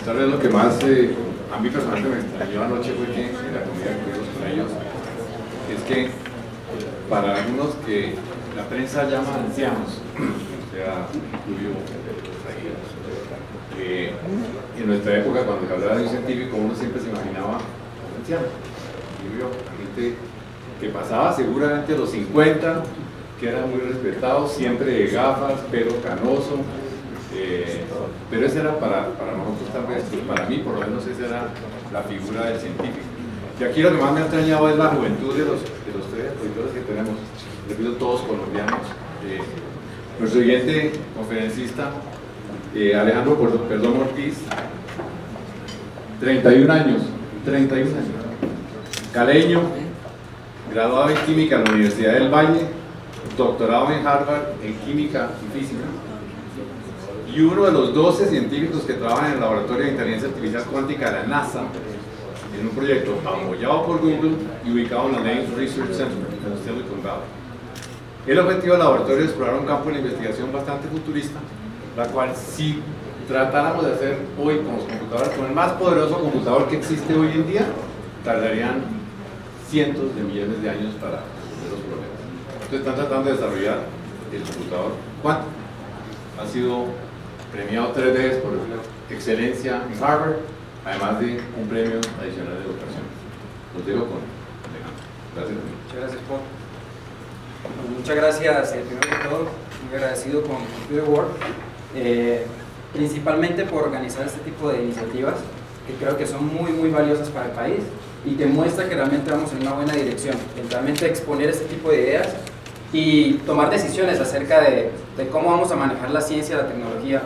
Tal vez lo que más a mí personalmente me extrañó anoche fue que en la comida que tuvimos con ellos es que para algunos que la prensa llama ancianos, o sea, incluyo en nuestra época cuando se hablaba de un científico uno siempre se imaginaba un anciano, incluyo gente que pasaba seguramente los 50, que era muy respetado, siempre de gafas, pelo canoso, pero esa era para nosotros tal vez, para mí por lo menos esa era la figura del científico. Y aquí lo que más me ha extrañado es la juventud de los tres expositores que tenemos, repito, todos colombianos. Nuestro siguiente conferencista, Alejandro Perdomo Ortiz, 31 años, caleño, graduado en Química en la Universidad del Valle, doctorado en Harvard en Química y Física, y uno de los 12 científicos que trabajan en el Laboratorio de Inteligencia Artificial Cuántica de la NASA, en un proyecto apoyado por Google y ubicado en la Lane Research Center, en Silicon Valley. El objetivo del laboratorio es explorar un campo de investigación bastante futurista, la cual si tratáramos de hacer hoy con los computadores, con el más poderoso computador que existe hoy en día, tardarían cientos de millones de años para resolver los problemas. Entonces están tratando de desarrollar el computador cuántico. Ha sido premiado 3 veces por excelencia en Harvard, además de un premio adicional de educación. Los dejo con Alejandro. Gracias. Muchas gracias, Paul. Muchas gracias, primero que todo, muy agradecido con Computer World, principalmente por organizar este tipo de iniciativas que creo que son muy valiosas para el país y que muestra que realmente vamos en una buena dirección, en realmente exponer este tipo de ideas y tomar decisiones acerca de cómo vamos a manejar la ciencia, la tecnología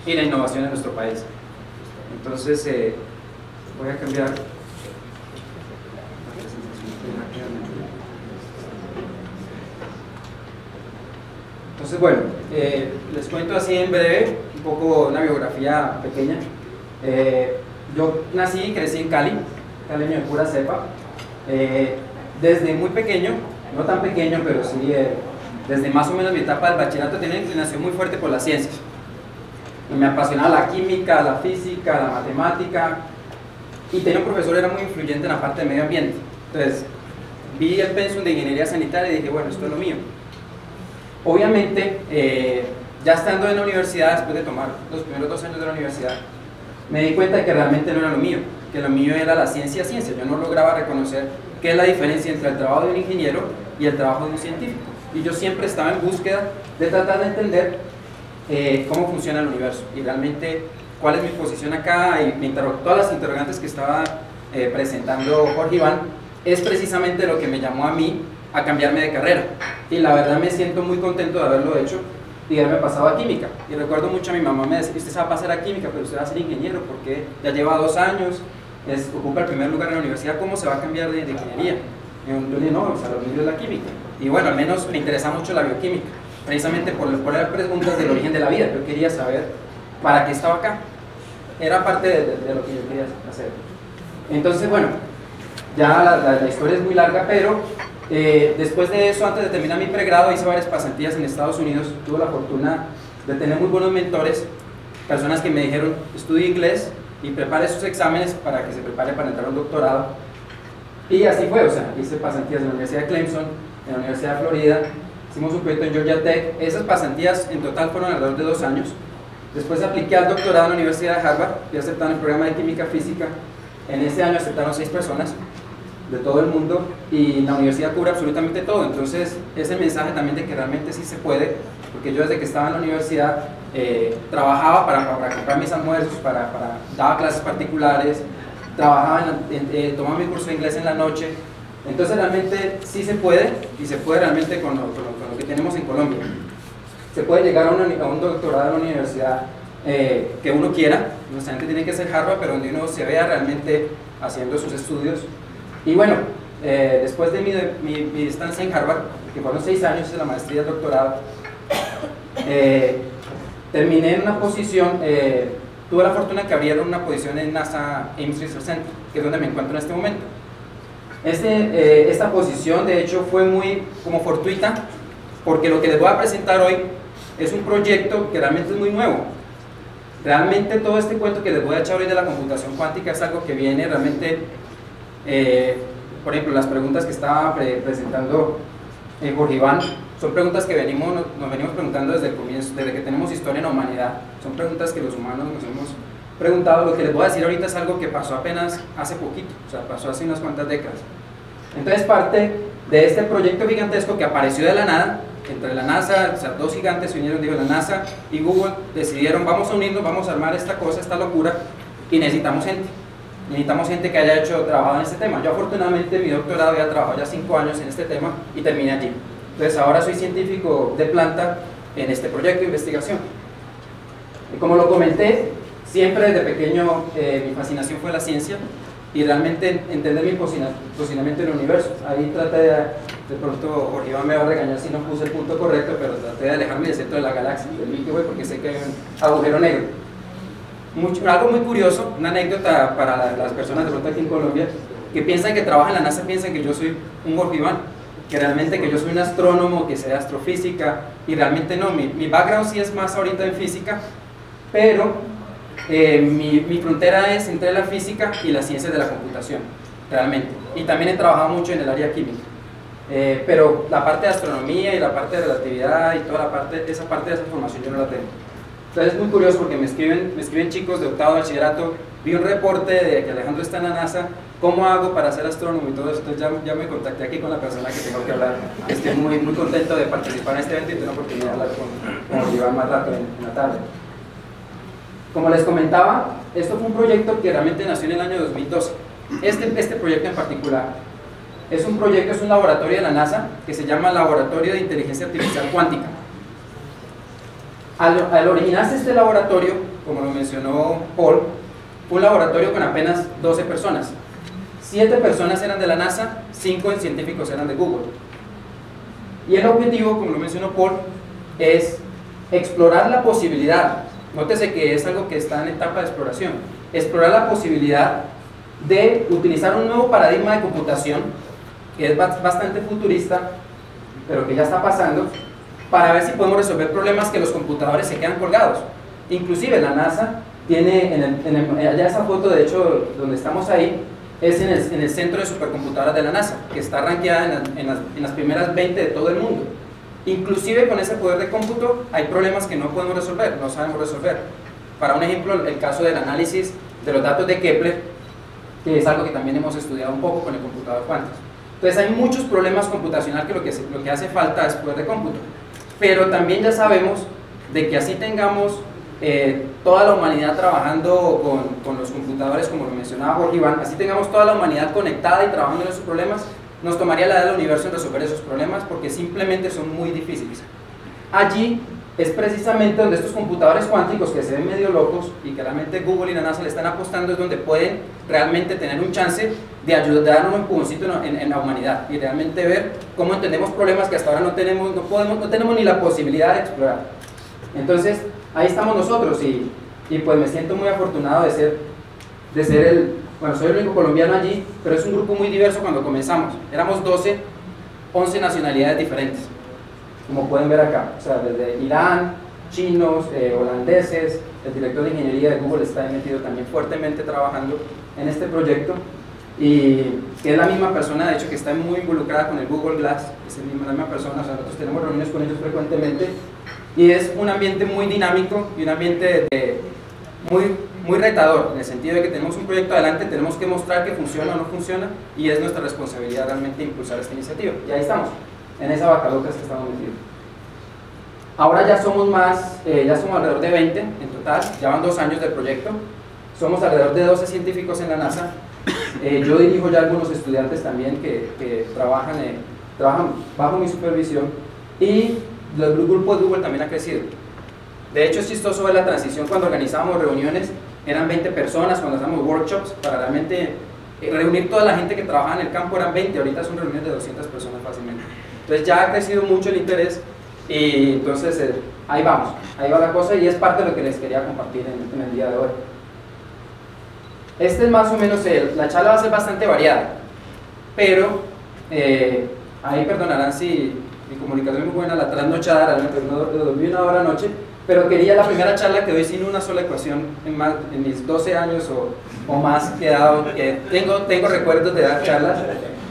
y la innovación en nuestro país. Entonces, voy a cambiar. Entonces, bueno, les cuento así en breve, un poco una biografía pequeña. Yo nací y crecí en Cali, caleño de pura cepa. Desde muy pequeño, no tan pequeño, pero sí, desde más o menos mi etapa del bachillerato tenía una inclinación muy fuerte por las ciencias. Y me apasionaba la química, la física, la matemática, y tenía un profesor que era muy influyente en la parte de medio ambiente. Entonces, vi el pensum de ingeniería sanitaria y dije, bueno, esto es lo mío. Obviamente, ya estando en la universidad, después de tomar los primeros 2 años de la universidad, me di cuenta de que realmente no era lo mío, que lo mío era la ciencia. Yo no lograba reconocer qué es la diferencia entre el trabajo de un ingeniero y el trabajo de un científico. Y yo siempre estaba en búsqueda de tratar de entender cómo funciona el universo y realmente cuál es mi posición acá. Y todas las interrogantes que estaba presentando Jorge Iván es precisamente lo que me llamó a mí a cambiarme de carrera, y la verdad me siento muy contento de haberlo hecho y haberme pasado a química. Y recuerdo mucho a mi mamá me decía, usted se va a pasar a química, pero usted va a ser ingeniero porque ya lleva 2 años, ocupa el primer lugar en la universidad, ¿cómo se va a cambiar de ingeniería? Y yo le dije, no, o sea, lo mío es la química. Y bueno, al menos me interesa mucho la bioquímica, precisamente por las preguntas del origen de la vida. Yo quería saber para qué estaba acá, era parte de lo que yo quería hacer. Entonces, bueno, ya la historia es muy larga, pero después de eso, antes de terminar mi pregrado, hice varias pasantías en Estados Unidos. Tuve la fortuna de tener muy buenos mentores, personas que me dijeron, estudie inglés y prepare sus exámenes para que se prepare para entrar a un doctorado. Y así fue, o sea, hice pasantías en la Universidad de Clemson, en la Universidad de Florida, hicimos un proyecto en Georgia Tech. Esas pasantías en total fueron alrededor de 2 años. Después apliqué al doctorado en la Universidad de Harvard y aceptaron el programa de química física. En ese año aceptaron 6 personas de todo el mundo y la universidad cubre absolutamente todo. Entonces ese mensaje también de que realmente sí se puede, porque yo desde que estaba en la universidad trabajaba para comprar mis almuerzos, daba clases particulares, trabajaba tomaba mi curso de inglés en la noche. Entonces realmente sí se puede, y se puede realmente con lo que tenemos en Colombia. Se puede llegar a un doctorado en una universidad que uno quiera, no necesariamente tiene que ser Harvard, pero donde uno se vea realmente haciendo sus estudios. Y bueno, después de mi estancia en Harvard, que fueron 6 años de la maestría y el doctorado, terminé en una posición, tuve la fortuna que abrieron una posición en NASA Ames Research Center, que es donde me encuentro en este momento. Esta posición de hecho fue muy como fortuita, porque lo que les voy a presentar hoy es un proyecto que realmente es muy nuevo. Realmente todo este cuento que les voy a echar hoy de la computación cuántica es algo que viene realmente, por ejemplo, las preguntas que estaba presentando Jorge Iván, son preguntas que nos venimos preguntando desde el comienzo, desde que tenemos historia en la humanidad. Son preguntas que los humanos nos hemos preguntado. Lo que les voy a decir ahorita es algo que pasó apenas hace poquito, o sea, pasó hace unas cuantas décadas. Entonces, parte de este proyecto gigantesco que apareció de la nada, entre la NASA, o sea, dos gigantes se unieron, digo, la NASA y Google decidieron, vamos a unirnos, vamos a armar esta cosa, esta locura, y necesitamos gente que haya trabajado en este tema. Yo afortunadamente mi doctorado había trabajado ya 5 años en este tema y terminé allí. Entonces ahora soy científico de planta en este proyecto de investigación. Y como lo comenté, siempre desde pequeño mi fascinación fue la ciencia y realmente entender mi posicionamiento en el universo. Ahí traté de pronto Jorge Iván me va a regañar si no puse el punto correcto, pero traté de alejarme del centro de la galaxia, del Milky Way, porque sé que hay un agujero negro. Algo muy curioso, una anécdota para las personas de pronto aquí en Colombia, que piensan que trabajan en la NASA, piensan que yo soy un Jorge Iván, que realmente que yo soy un astrónomo, que sé astrofísica, y realmente no, mi background sí es más ahorita en física, pero mi frontera es entre la física y las ciencias de la computación, realmente, y también he trabajado mucho en el área química, pero la parte de astronomía y la parte de relatividad y toda esa parte de esa formación yo no la tengo. Entonces es muy curioso porque me escriben chicos de octavo de bachillerato, vi un reporte de que Alejandro está en la NASA, ¿cómo hago para ser astrónomo y todo eso? Entonces ya me contacté aquí con la persona que tengo que hablar. Estoy muy contento de participar en este evento y tengo la oportunidad de hablar con Iván más rato en la tarde. Como les comentaba, esto fue un proyecto que realmente nació en el año 2012. Este proyecto en particular es un laboratorio de la NASA que se llama Laboratorio de Inteligencia Artificial Cuántica. Al originarse este laboratorio, como lo mencionó Paul, fue un laboratorio con apenas 12 personas. 7 personas eran de la NASA, 5 científicos eran de Google. Y el objetivo, como lo mencionó Paul, es explorar la posibilidad, nótese que es algo que está en etapa de exploración, explorar la posibilidad de utilizar un nuevo paradigma de computación, que es bastante futurista, pero que ya está pasando, para ver si podemos resolver problemas que los computadores se quedan colgados. Inclusive la NASA tiene, allá esa foto de hecho donde estamos ahí, es en el centro de supercomputadoras de la NASA, que está rankeada en las primeras 20 de todo el mundo. Inclusive con ese poder de cómputo hay problemas que no podemos resolver, no sabemos resolver. Para un ejemplo, el caso del análisis de los datos de Kepler, que es algo que también hemos estudiado un poco con el computador cuántico. Entonces hay muchos problemas computacionales que lo que hace falta es poder de cómputo. Pero también ya sabemos de que así tengamos toda la humanidad trabajando con los computadores, como lo mencionaba Jorge Iván, así tengamos toda la humanidad conectada y trabajando en esos problemas, nos tomaría la edad del universo en resolver esos problemas porque simplemente son muy difíciles. Allí es precisamente donde estos computadores cuánticos que se ven medio locos y que realmente Google y la NASA le están apostando es donde pueden realmente tener un chance de ayudar un empujoncito en la humanidad y realmente ver cómo entendemos problemas que hasta ahora no tenemos ni la posibilidad de explorar. Entonces ahí estamos nosotros y pues me siento muy afortunado de ser bueno, soy el único colombiano allí, pero es un grupo muy diverso cuando comenzamos. Éramos 11 nacionalidades diferentes, como pueden ver acá, o sea, desde Irán, chinos, holandeses, el director de ingeniería de Google está metido también fuertemente trabajando en este proyecto y que es la misma persona, de hecho, que está muy involucrada con el Google Glass, es la misma persona, o sea, nosotros tenemos reuniones con ellos frecuentemente y es un ambiente muy dinámico y un ambiente muy retador, en el sentido de que tenemos un proyecto adelante, tenemos que mostrar que funciona o no funciona y es nuestra responsabilidad realmente impulsar esta iniciativa. Y ahí estamos, en esa vaca loca que estamos metidos. Ahora ya somos ya somos alrededor de 20 en total, ya van 2 años del proyecto, somos alrededor de 12 científicos en la NASA, yo dirijo ya algunos estudiantes también que trabajan bajo mi supervisión y el grupo de Google también ha crecido. De hecho es chistoso ver la transición cuando organizábamos reuniones, eran 20 personas, cuando hacíamos workshops para realmente reunir toda la gente que trabajaba en el campo eran 20, ahorita son reuniones de 200 personas fácilmente. Entonces ya ha crecido mucho el interés y entonces ahí vamos, ahí va la cosa y es parte de lo que les quería compartir en el día de hoy. Este es más o menos la charla va a ser bastante variada, pero ahí perdonarán si mi comunicación es muy buena, la trasnochada, realmente no dormí 1 hora anoche, pero quería la primera charla que doy sin una sola ecuación en mis 12 años o más que he dado, que tengo recuerdos de dar charlas.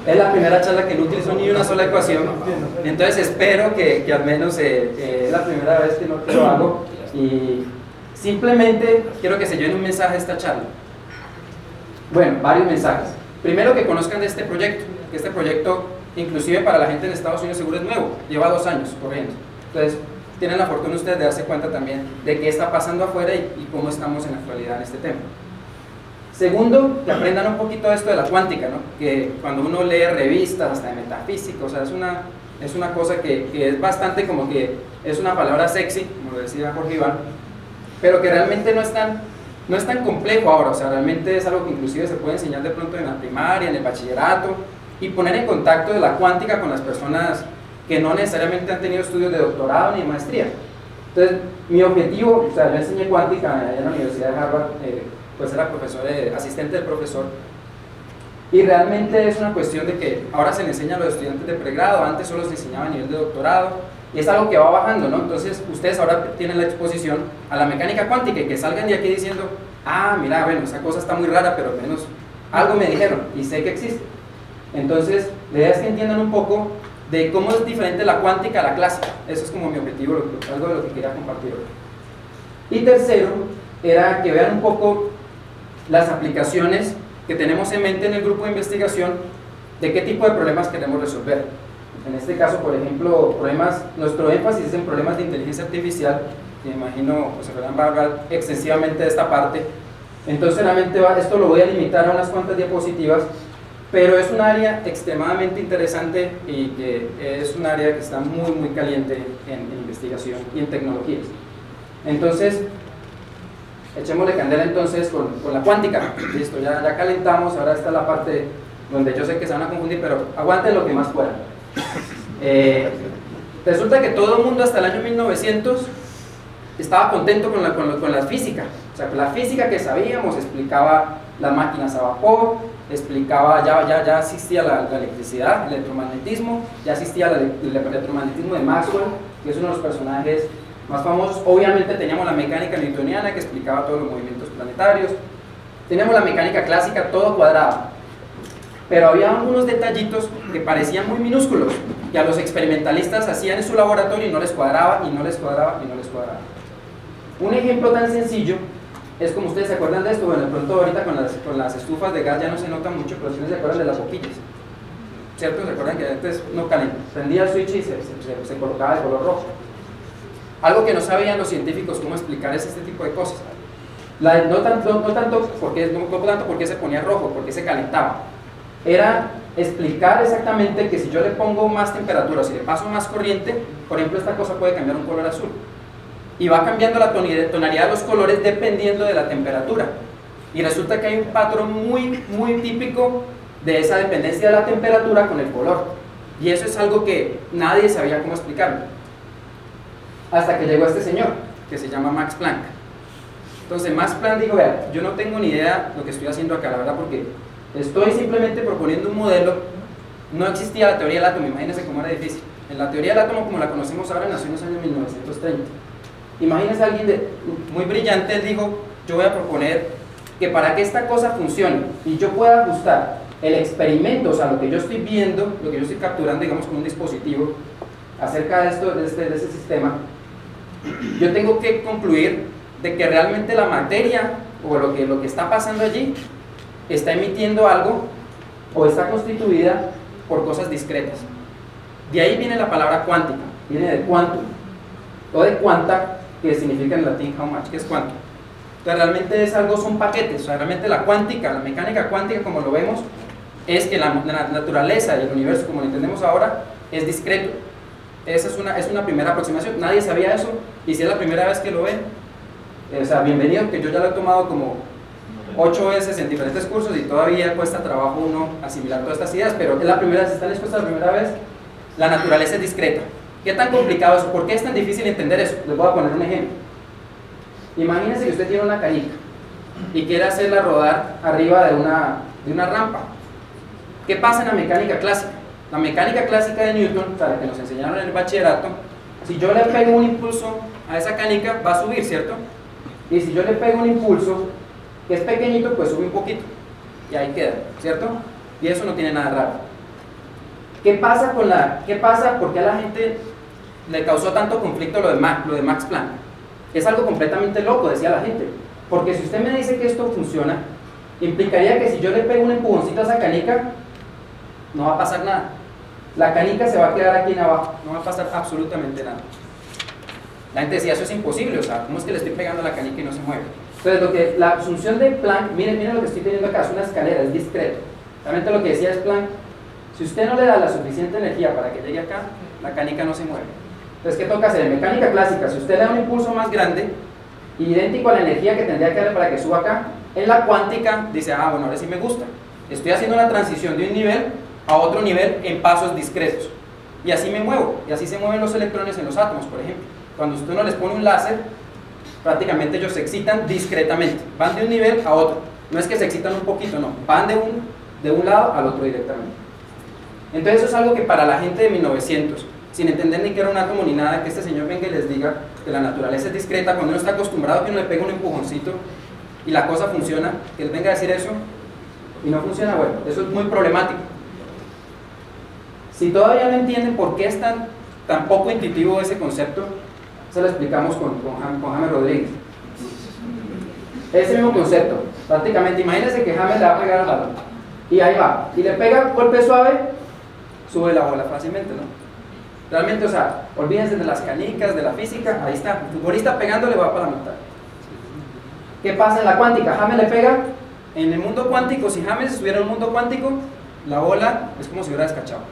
Es la primera charla que no utilizo ni una sola ecuación, entonces espero que al menos es la primera vez que lo hago, y simplemente quiero que se lleven un mensaje de esta charla. Bueno, varios mensajes. Primero, que conozcan de este proyecto, que este proyecto, inclusive para la gente en Estados Unidos, seguro es nuevo, lleva 2 años corriendo. Entonces, tienen la fortuna ustedes de darse cuenta también de qué está pasando afuera y cómo estamos en la actualidad en este tema. Segundo, que aprendan un poquito de esto de la cuántica, ¿no? Que cuando uno lee revistas, hasta de metafísica, o sea, es una cosa que es bastante como que es una palabra sexy, como lo decía Jorge Iván, pero que realmente no es tan complejo ahora, o sea, realmente es algo que inclusive se puede enseñar de pronto en la primaria, en el bachillerato, y poner en contacto de la cuántica con las personas que no necesariamente han tenido estudios de doctorado ni de maestría. Entonces, mi objetivo, o sea, yo enseñé cuántica en la Universidad de Harvard, pues era asistente del profesor, y realmente es una cuestión de que ahora se le enseña a los estudiantes de pregrado, antes solo se enseñaba a nivel de doctorado, y es algo que va bajando, ¿no? Entonces, ustedes ahora tienen la exposición a la mecánica cuántica y que salgan de aquí diciendo, ah, mira, bueno, esa cosa está muy rara, pero al menos algo me dijeron y sé que existe. Entonces, la idea es que entiendan un poco de cómo es diferente la cuántica a la clásica. Eso es como mi objetivo, algo de lo que quería compartir hoy. Y tercero, era que vean un poco las aplicaciones que tenemos en mente en el grupo de investigación, de qué tipo de problemas queremos resolver. En este caso, por ejemplo, nuestro énfasis es en problemas de inteligencia artificial, que me imagino José Fernando va a hablar extensivamente de esta parte. Entonces, realmente esto lo voy a limitar a unas cuantas diapositivas, pero es un área extremadamente interesante y que es un área que está muy, muy caliente en investigación y en tecnologías. Entonces, echémosle candela entonces con la cuántica. Listo, ya calentamos, ahora está la parte donde yo sé que se van a confundir, pero aguanten lo que más puedan. Resulta que todo el mundo hasta el año 1900 estaba contento con la física. O sea, la física que sabíamos explicaba las máquinas a vapor, explicaba, ya existía la electricidad, el electromagnetismo, ya existía el electromagnetismo de Maxwell, que es uno de los personajes más famosos. Obviamente teníamos la mecánica newtoniana, que explicaba todos los movimientos planetarios, teníamos la mecánica clásica, todo cuadrado, pero había unos detallitos que parecían muy minúsculos, que a los experimentalistas hacían en su laboratorio y no les cuadraba, y no les cuadraba, y no les cuadraba. Un ejemplo tan sencillo es, como ustedes se acuerdan de esto, bueno, de pronto ahorita con las estufas de gas ya no se nota mucho, pero si no se acuerdan de las boquillas, ¿cierto? ¿Se acuerdan que antes no calentaba? Prendía el switch y se colocaba de color rojo? Algo que no sabían los científicos cómo explicar es este tipo de cosas. No tanto porque se ponía rojo, porque se calentaba. Era explicar exactamente que si yo le pongo más temperatura, si le paso más corriente, por ejemplo, esta cosa puede cambiar un color azul. Y va cambiando la tonalidad de los colores dependiendo de la temperatura. Y resulta que hay un patrón muy, muy típico de esa dependencia de la temperatura con el color. Y eso es algo que nadie sabía cómo explicarlo. Hasta que llegó este señor, que se llama Max Planck. Entonces Max Planck dijo, vea, yo no tengo ni idea lo que estoy haciendo acá, la verdad, porque estoy simplemente proponiendo un modelo. No existía la teoría del átomo, imagínense cómo era difícil. En la teoría del átomo, como la conocemos ahora, nació en los años 1930. Imagínense a alguien muy brillante, él dijo, yo voy a proponer que para que esta cosa funcione y yo pueda ajustar el experimento, o sea, lo que yo estoy viendo, lo que yo estoy capturando, digamos, con un dispositivo acerca de esto, de este sistema, yo tengo que concluir de que realmente la materia o lo que está pasando allí está emitiendo algo o está constituida por cosas discretas. De ahí viene la palabra cuántica, viene de quantum o de quanta, que significa en latín how much, que es cuánto. Entonces realmente es algo, son paquetes, o sea, realmente la cuántica, la mecánica cuántica como lo vemos, es que la naturaleza del universo como lo entendemos ahora es discreto. Esa es una primera aproximación, nadie sabía eso, y si es la primera vez que lo ven, o sea, bienvenido, que yo ya lo he tomado como 8 veces en diferentes cursos y todavía cuesta trabajo uno asimilar todas estas ideas, pero es la primera vez, si están expuestos la primera vez, la naturaleza es discreta. ¿Qué tan complicado es? ¿Por qué es tan difícil entender eso? Les voy a poner un ejemplo. Imagínense que usted tiene una canica y quiere hacerla rodar arriba de una rampa. ¿Qué pasa en la mecánica clásica? La mecánica clásica de Newton, o sea, la que nos enseñaron en el bachillerato, Si yo le pego un impulso a esa canica, va a subir, ¿cierto? Y si yo le pego un impulso que es pequeñito, pues sube un poquito. Y ahí queda, ¿cierto? Y eso no tiene nada raro. ¿Qué pasa por qué a la gente le causó tanto conflicto lo de Max Planck? Es algo completamente loco, decía la gente. Porque si usted me dice que esto funciona, implicaría que si yo le pego un empujoncito a esa canica, no va a pasar nada. La canica se va a quedar aquí en abajo, no va a pasar absolutamente nada. La gente decía, eso es imposible, o sea, ¿cómo es que le estoy pegando a la canica y no se mueve? Entonces, la asunción de Planck, miren lo que estoy teniendo acá, es una escalera, es discreto. Realmente lo que decía es Planck, si usted no le da la suficiente energía para que llegue acá, la canica no se mueve. Entonces, ¿qué toca hacer? En mecánica clásica, si usted le da un impulso más grande, idéntico a la energía que tendría que darle para que suba acá, en la cuántica dice, bueno, ahora sí me gusta. Estoy haciendo una transición de un nivel a otro nivel en pasos discretos. Y así me muevo, y así se mueven los electrones en los átomos, por ejemplo. Cuando usted no les pone un láser, prácticamente ellos se excitan discretamente, van de un nivel a otro. No es que se excitan un poquito, no, van de un lado al otro directamente. Entonces eso es algo que para la gente de 1900, sin entender ni que era un átomo ni nada, que este señor venga y les diga que la naturaleza es discreta, cuando uno está acostumbrado a que uno le pega un empujoncito y la cosa funciona, que él venga a decir eso y no funciona, bueno, eso es muy problemático. Si todavía no entienden por qué es tan poco intuitivo ese concepto, se lo explicamos con James Rodríguez. Ese mismo concepto, prácticamente, imagínense que James le va a pegar al balón, y ahí va, y le pega golpe suave, sube la bola fácilmente, ¿no? Realmente, o sea, olvídense de las canicas, de la física, ahí está, el futbolista pegándole va para la montaña. ¿Qué pasa en la cuántica? James le pega, en el mundo cuántico, si James estuviera en un mundo cuántico, la bola es como si hubiera descachado.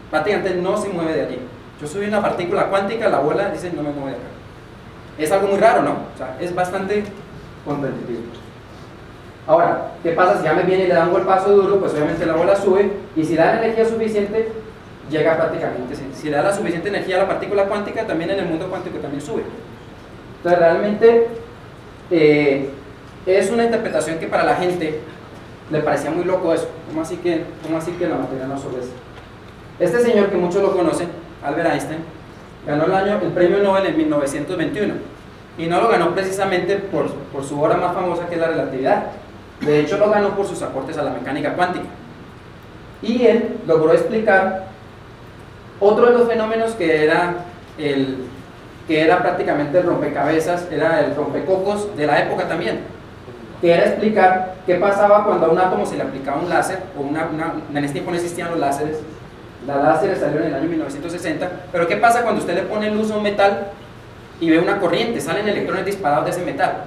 Prácticamente no se mueve de allí. Yo subí una partícula cuántica, la bola dice no me mueve de acá. Es algo muy raro, ¿no? O sea, es bastante contraintuitivo. Ahora, ¿qué pasa si James viene y le da un golpazo duro? Pues obviamente la bola sube, y si le da la energía suficiente, llega prácticamente. Si le da la suficiente energía a la partícula cuántica, también en el mundo cuántico también sube. Entonces realmente es una interpretación que para la gente le parecía muy loco eso. ¿Cómo así que la materia no sube eso? Este señor, que muchos lo conocen, Albert Einstein, ganó el premio Nobel en 1921, y no lo ganó precisamente por su obra más famosa, que es la relatividad. De hecho lo ganó por sus aportes a la mecánica cuántica, y él logró explicar otro de los fenómenos que era prácticamente el rompecabezas, era el rompecocos de la época también, que era explicar qué pasaba cuando a un átomo se le aplicaba un láser, en ese tiempo no existían los láseres. Las láseres salieron en el año 1960, pero ¿qué pasa cuando usted le pone luz a un metal y ve una corriente? Salen electrones disparados de ese metal,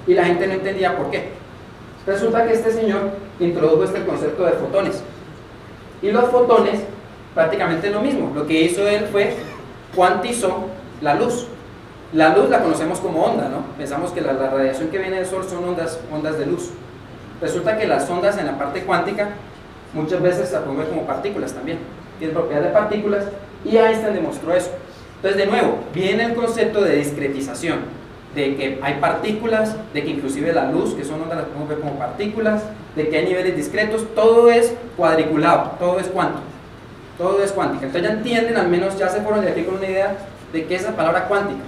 y la gente no entendía por qué. Resulta que este señor introdujo este concepto de fotones, y los fotones prácticamente lo mismo. Lo que hizo él fue cuantizó la luz. La luz la conocemos como onda, ¿no? Pensamos que la radiación que viene del sol son ondas de luz. Resulta que las ondas en la parte cuántica muchas veces se asumen como partículas también, tienen propiedades de partículas, y Einstein demostró eso. Entonces, de nuevo, viene el concepto de discretización, de que hay partículas, de que inclusive la luz, que son ondas, las podemos ver como partículas, de que hay niveles discretos, todo es cuadriculado, todo es cuántico, todo es cuántica. Entonces ya entienden, al menos ya se fueron de aquí con una idea de qué es la palabra cuántica.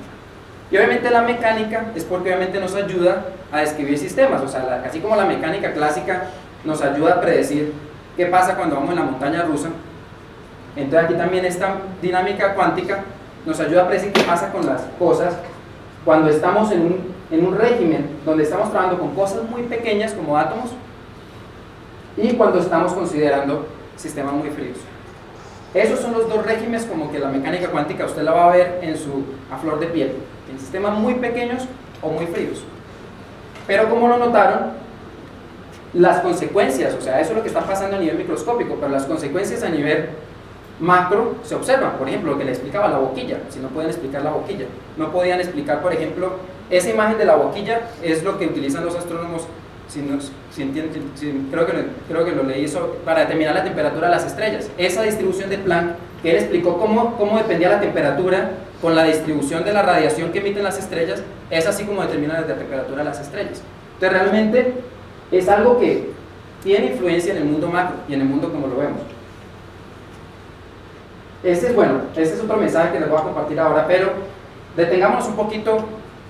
Y obviamente la mecánica es porque obviamente nos ayuda a describir sistemas, o sea, así como la mecánica clásica nos ayuda a predecir qué pasa cuando vamos en la montaña rusa, entonces aquí también esta dinámica cuántica nos ayuda a predecir qué pasa con las cosas cuando estamos en un régimen donde estamos trabajando con cosas muy pequeñas como átomos, y cuando estamos considerando sistemas muy fríos. Esos son los dos regímenes como que la mecánica cuántica usted la va a ver a flor de piel, en sistemas muy pequeños o muy fríos. Pero como lo notaron, las consecuencias, o sea, eso es lo que está pasando a nivel microscópico, pero las consecuencias a nivel macro se observan. Por ejemplo, lo que le explicaba la boquilla, si no pueden explicar la boquilla, no podían explicar, por ejemplo, esa imagen de la boquilla es lo que utilizan los astrónomos, creo que lo leí eso, para determinar la temperatura de las estrellas. Esa distribución de Planck, que él explicó cómo dependía la temperatura con la distribución de la radiación que emiten las estrellas, es así como determina la temperatura de las estrellas. Entonces realmente es algo que tiene influencia en el mundo macro y en el mundo como lo vemos. ese es otro mensaje que les voy a compartir ahora, pero detengámonos un poquito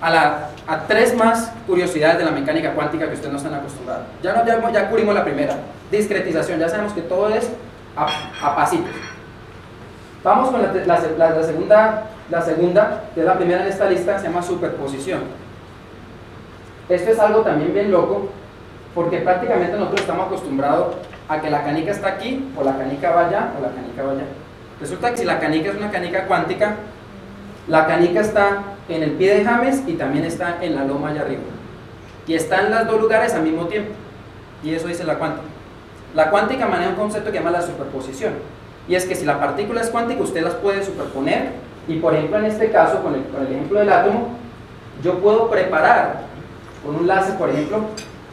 a tres más curiosidades de la mecánica cuántica que ustedes no están acostumbrados. Ya cubrimos la primera, discretización, ya sabemos que todo es a pasitos. Vamos con la segunda, que es la primera en esta lista, se llama superposición. Esto es algo también bien loco, porque prácticamente nosotros estamos acostumbrados a que la canica está aquí, o la canica va allá, o la canica va allá. Resulta que si la canica es una canica cuántica, la canica está en el pie de James y también está en la loma allá arriba. Y está en los dos lugares al mismo tiempo. Y eso dice la cuántica. La cuántica maneja un concepto que llama la superposición. Y es que si la partícula es cuántica, usted las puede superponer. Y por ejemplo, en este caso, con el ejemplo del átomo, yo puedo preparar, con un láser por ejemplo,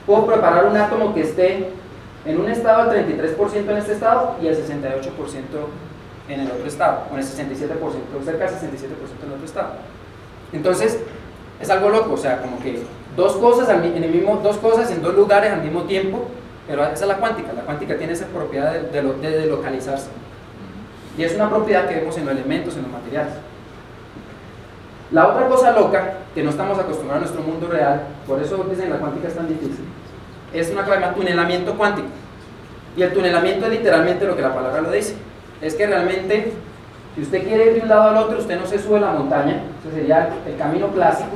puedo preparar un átomo que esté en un estado al 33% en este estado y el 68% en el otro estado, o en el 67%, cerca del 67% en el otro estado. Entonces, es algo loco, o sea, como que dos cosas en dos lugares al mismo tiempo, pero esa es la cuántica tiene esa propiedad de delocalizarse. Y es una propiedad que vemos en los elementos, en los materiales. La otra cosa loca, que no estamos acostumbrados en nuestro mundo real, por eso dicen la cuántica es tan difícil, es una cosa que se llama tunelamiento cuántico. Y el tunelamiento es literalmente lo que la palabra lo dice. Es que realmente, si usted quiere ir de un lado al otro, usted no se sube la montaña, ese sería el camino clásico,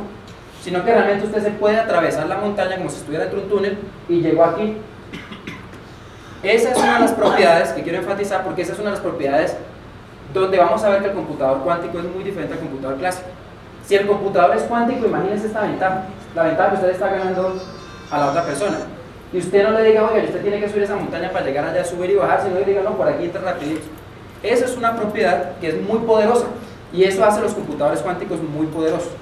sino que realmente usted se puede atravesar la montaña como si estuviera dentro de un túnel y llegó aquí. Esa es una de las propiedades que quiero enfatizar, porque esa es una de las propiedades donde vamos a ver que el computador cuántico es muy diferente al computador clásico. Si el computador es cuántico, imagínense esta ventaja, la ventaja que usted está ganando a la otra persona. Y usted no le diga, oiga, usted tiene que subir esa montaña para llegar allá, subir y bajar, sino le diga, no, por aquí entra rapidito. Esa es una propiedad que es muy poderosa, y eso hace los computadores cuánticos muy poderosos,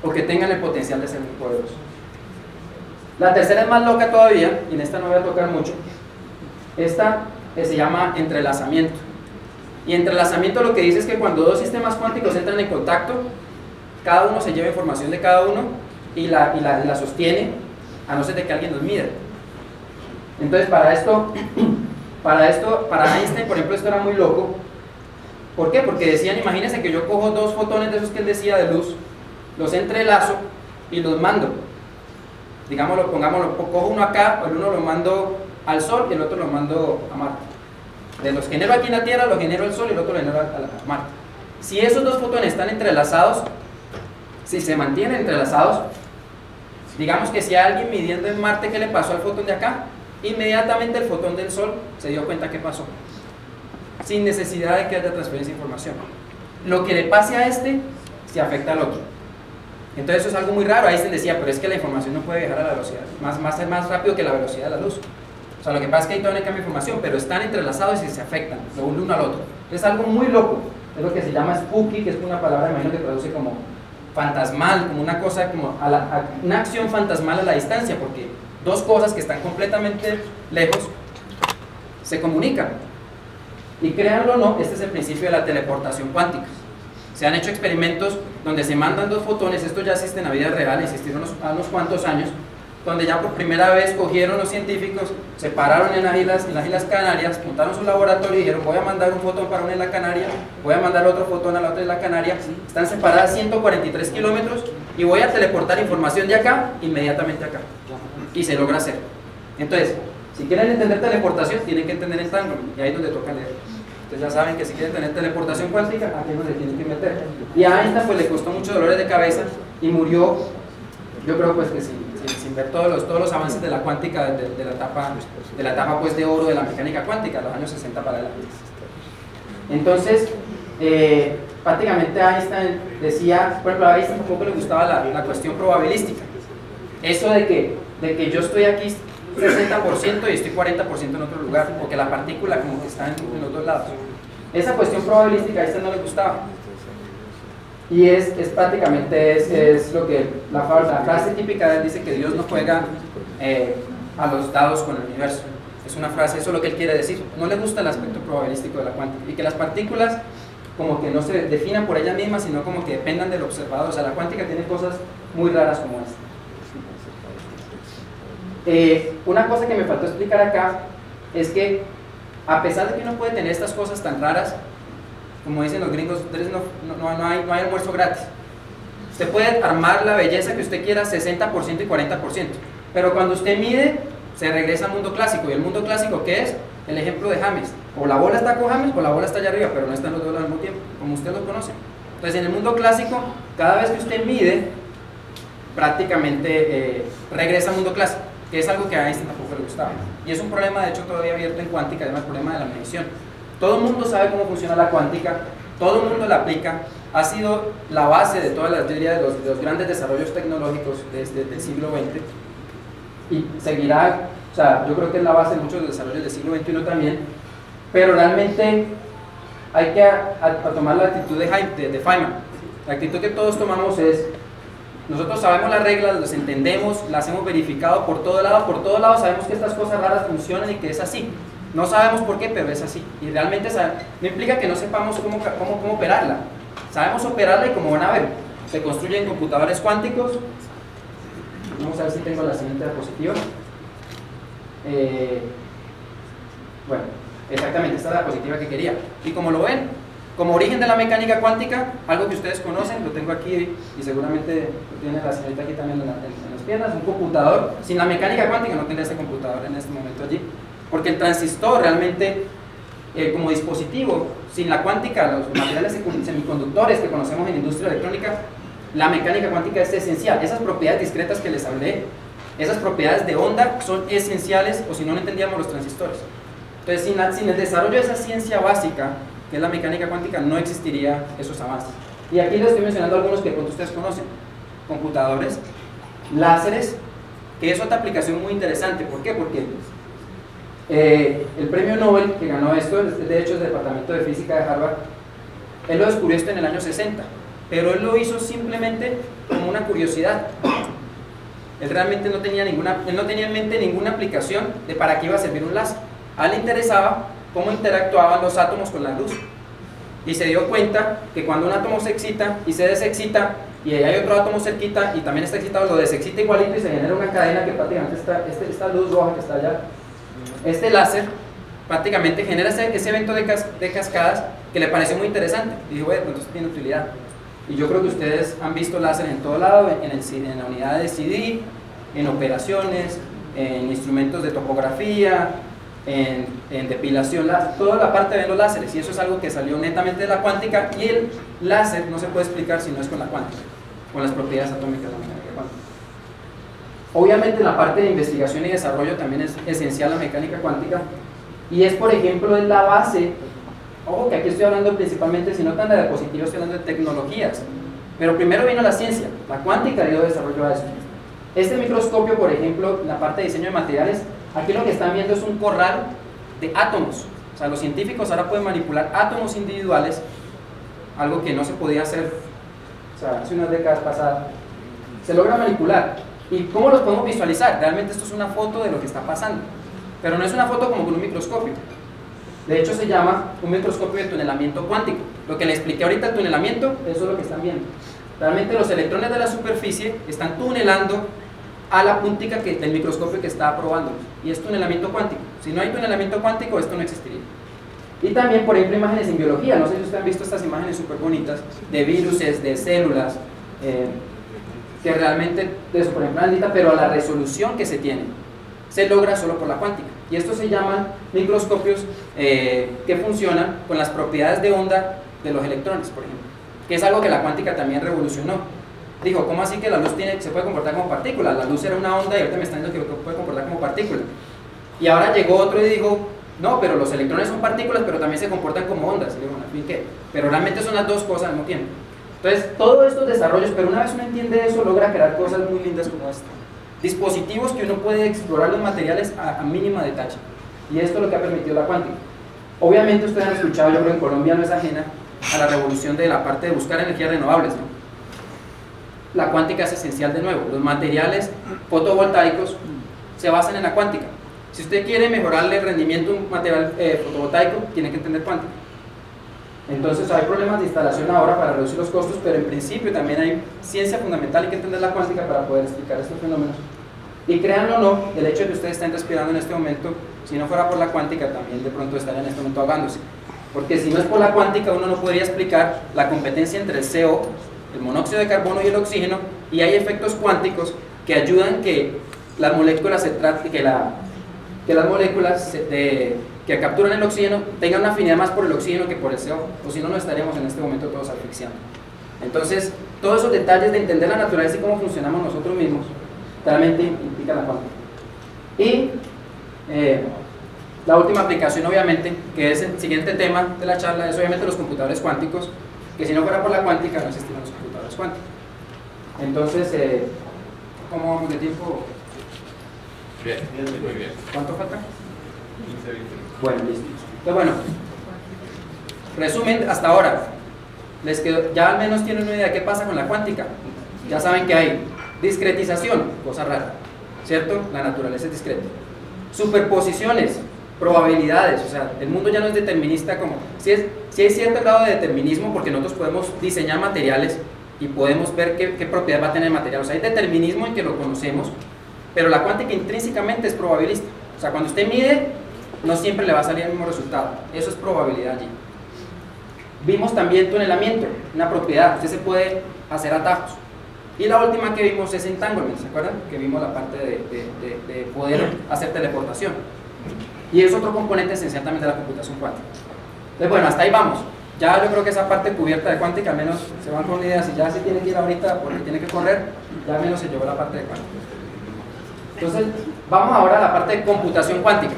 o que tengan el potencial de ser muy poderosos. La tercera es más loca todavía, y en esta no voy a tocar mucho. Esta se llama entrelazamiento. Y entrelazamiento lo que dice es que cuando dos sistemas cuánticos entran en contacto, cada uno se lleva información de cada uno y la sostiene, a no ser de que alguien los mida. Entonces para Einstein, por ejemplo, esto era muy loco. ¿Por qué? Porque decían, imagínense que yo cojo dos fotones de esos que él decía de luz, los entrelazo y los mando. Digámoslo, pongámoslo, cojo uno acá, el uno lo mando al Sol y el otro lo mando a Marte. De los genero aquí en la Tierra, los genero al Sol y el otro lo genero a Marte. Si esos dos fotones están entrelazados, si se mantienen entrelazados, digamos que si hay alguien midiendo en Marte qué le pasó al fotón de acá, inmediatamente el fotón del Sol se dio cuenta qué pasó, sin necesidad de que haya transferencia de información. Lo que le pase a este, se afecta al otro. Entonces eso es algo muy raro. Einstein decía, pero es que la información no puede viajar a la velocidad, más rápido que la velocidad de la luz. O sea, lo que pasa es que hay todavía cambio de información, pero están entrelazados y se afectan, lo uno al otro. Es algo muy loco. Es lo que se llama spooky, que es una palabra, imagino, que traduce como fantasmal, como una cosa, como una acción fantasmal a la distancia, porque dos cosas que están completamente lejos se comunican. Y créanlo o no, este es el principio de la teleportación cuántica. Se han hecho experimentos donde se mandan dos fotones, esto ya existe en la vida real, existieron a unos cuantos años, donde ya por primera vez cogieron los científicos, se pararon en las Islas Canarias, montaron su laboratorio y dijeron, voy a mandar un fotón para una isla canaria, voy a mandar otro fotón a la otra isla canaria, están separadas 143 kilómetros y voy a teleportar información de acá inmediatamente acá. Y se logra hacer. Entonces, si quieren entender teleportación, tienen que entender entanglement, y ahí es donde toca leer. Entonces ya saben que si quieren tener teleportación cuántica, aquí es donde tienen que meter. Y a Einstein pues le costó muchos dolores de cabeza y murió, yo creo pues que sin ver todos los avances de la cuántica, de la etapa pues de oro de la mecánica cuántica, los años 60 para adelante. Entonces, prácticamente Einstein decía, por ejemplo, a Einstein tampoco le gustaba la cuestión probabilística. Eso de que yo estoy aquí 60% y estoy 40% en otro lugar, porque la partícula como que está en los dos lados. Esa cuestión probabilística a Einstein no le gustaba. Y es prácticamente es lo que la frase típica de él dice, que Dios no juega a los dados con el universo. Es una frase, eso es lo que él quiere decir. No le gusta el aspecto probabilístico de la cuántica, y que las partículas como que no se definan por ellas mismas, sino como que dependan del observador. O sea, la cuántica tiene cosas muy raras como esta. Una cosa que me faltó explicar acá es que, a pesar de que uno puede tener estas cosas tan raras, como dicen los gringos, no hay almuerzo gratis. Usted puede armar la belleza que usted quiera 60% y 40%, pero cuando usted mide, se regresa al mundo clásico. ¿Y el mundo clásico qué es? El ejemplo de James. O la bola está con James o la bola está allá arriba, pero no están los dos al mismo tiempo, como usted lo conoce. Entonces, en el mundo clásico, cada vez que usted mide, prácticamente regresa al mundo clásico, que es algo que a Einstein tampoco le gustaba. Y es un problema, de hecho, todavía abierto en cuántica, además el problema de la medición. Todo el mundo sabe cómo funciona la cuántica, todo el mundo la aplica, ha sido la base de todas las teorías de los grandes desarrollos tecnológicos desde el siglo XX y seguirá, o sea, yo creo que es la base de muchos de los desarrollos del siglo XXI también, pero realmente hay que tomar la actitud de Feynman. La actitud que todos tomamos es, nosotros sabemos las reglas, las entendemos, las hemos verificado por todo lado sabemos que estas cosas raras funcionan y que es así. No sabemos por qué, pero es así. Y realmente no implica que no sepamos cómo operarla. Sabemos operarla y como van a ver, se construyen computadores cuánticos. Vamos a ver si tengo la siguiente diapositiva. Bueno, exactamente, esta es la diapositiva que quería. Y como lo ven, como origen de la mecánica cuántica, algo que ustedes conocen, lo tengo aquí y seguramente lo tiene la señorita aquí también en las piernas, un computador. Sin la mecánica cuántica no tendría este computador en este momento allí. Porque el transistor realmente, como dispositivo, sin la cuántica, los materiales semiconductores que conocemos en la industria electrónica, la mecánica cuántica es esencial. Esas propiedades discretas que les hablé, esas propiedades de onda son esenciales, o si no, no entendíamos los transistores. Entonces, sin el desarrollo de esa ciencia básica, que es la mecánica cuántica, no existiría esos avances. Y aquí les estoy mencionando algunos que pronto ustedes conocen. Computadores, láseres, que es otra aplicación muy interesante. ¿Por qué? Porque el premio Nobel que ganó esto, de hecho es del Departamento de Física de Harvard, él lo descubrió esto en el año 60, pero él lo hizo simplemente como una curiosidad. Él realmente no tenía en mente ninguna aplicación de para qué iba a servir un láser. A él le interesaba cómo interactuaban los átomos con la luz, y se dio cuenta que cuando un átomo se excita y se desexcita, y hay otro átomo cerquita y también está excitado, lo desexcita igualito y se genera una cadena que prácticamente esta luz roja que está allá, este láser prácticamente genera ese evento de cascadas que le pareció muy interesante. Y dijo, bueno, entonces tiene utilidad. Y yo creo que ustedes han visto láser en todo lado, en la unidad de CD, en operaciones, en instrumentos de topografía, en depilación, toda la parte de los láseres, y eso es algo que salió netamente de la cuántica, y el láser no se puede explicar si no es con la cuántica, con las propiedades atómicas de la mecánica cuántica. Obviamente en la parte de investigación y desarrollo también es esencial la mecánica cuántica, y es, por ejemplo, en la base. Ojo que aquí estoy hablando principalmente, si no tan de diapositivas, estoy hablando de tecnologías, pero primero vino la ciencia, la cuántica dio desarrollo a esto. Este microscopio, por ejemplo, en la parte de diseño de materiales, aquí lo que están viendo es un corral de átomos. O sea, los científicos ahora pueden manipular átomos individuales, algo que no se podía hacer, o sea, hace unas décadas pasadas. Se logra manipular. ¿Y cómo los podemos visualizar? Realmente esto es una foto de lo que está pasando, pero no es una foto como con un microscopio. De hecho, se llama un microscopio de tunelamiento cuántico. Lo que le expliqué ahorita, el tunelamiento, eso es lo que están viendo. Realmente los electrones de la superficie están tunelando a la puntica del microscopio que está probando, y es tunelamiento cuántico. Si no hay tunelamiento cuántico, esto no existiría. Y también, por ejemplo, imágenes en biología. No sé si ustedes han visto estas imágenes súper bonitas de viruses, de células, que realmente, por ejemplo, Anita, pero a la resolución que se tiene, se logra solo por la cuántica. Y estos se llaman microscopios que funcionan con las propiedades de onda de los electrones, por ejemplo, que es algo que la cuántica también revolucionó. Dijo, ¿cómo así que la luz se puede comportar como partícula? La luz era una onda y ahorita me están diciendo que puede comportar como partícula. Y ahora llegó otro y dijo, no, pero los electrones son partículas, pero también se comportan como ondas. Y digo, bueno, ¿en fin qué? Pero realmente son las dos cosas al mismo tiempo. Entonces, todos estos desarrollos, pero una vez uno entiende eso, logra crear cosas muy lindas como esta. Dispositivos que uno puede explorar los materiales a mínima detalle. Y esto es lo que ha permitido la cuántica. Obviamente ustedes han escuchado, yo creo que en Colombia no es ajena a la revolución de la parte de buscar energías renovables, ¿no? La cuántica es esencial de nuevo. Los materiales fotovoltaicos se basan en la cuántica. Si usted quiere mejorarle el rendimiento a un material fotovoltaico, tiene que entender cuántica. Entonces hay problemas de instalación ahora para reducir los costos, pero en principio también hay ciencia fundamental, hay que entender la cuántica para poder explicar estos fenómenos. Y créanlo o no, el hecho de que ustedes estén respirando en este momento, si no fuera por la cuántica, también de pronto estarían en este momento ahogándose. porque si no es por la cuántica uno no podría explicar la competencia entre el CO, el monóxido de carbono y el oxígeno, y hay efectos cuánticos que ayudan que las moléculas que capturan el oxígeno tengan una afinidad más por el oxígeno que por el CO, o si no nos estaríamos en este momento todos asfixiando. Entonces, todos esos detalles de entender la naturaleza y cómo funcionamos nosotros mismos, realmente implica la cuántica. Y la última aplicación, obviamente, que es el siguiente tema de la charla, es obviamente los computadores cuánticos, que si no fuera por la cuántica no existirían los computadores cuánticos. Entonces, ¿cómo vamos de tiempo? Bien, muy bien. ¿Cuánto falta? 15, 20. Bueno, listo. Entonces, bueno, resumen hasta ahora. Les quedó, ya al menos tienen una idea de qué pasa con la cuántica. Ya saben que hay discretización, cosa rara, ¿cierto? La naturaleza es discreta. Superposiciones, probabilidades, o sea, el mundo ya no es determinista como... Si hay cierto grado de determinismo, porque nosotros podemos diseñar materiales y podemos ver qué propiedad va a tener el material. O sea, hay determinismo en que lo conocemos, pero la cuántica intrínsecamente es probabilista. O sea, cuando usted mide, no siempre le va a salir el mismo resultado. Eso es probabilidad allí. Vimos también tunelamiento, una propiedad. Usted se puede hacer atajos. Y la última que vimos es entanglement, ¿se acuerdan? Que vimos la parte de poder hacer teleportación. Y es otro componente esencial también de la computación cuántica. Entonces, bueno, hasta ahí vamos. Ya yo creo que esa parte cubierta de cuántica, al menos se van con ideas. Si ya se tiene que ir ahorita porque tiene que correr, ya al menos se llevó la parte de cuántica. Entonces, vamos ahora a la parte de computación cuántica.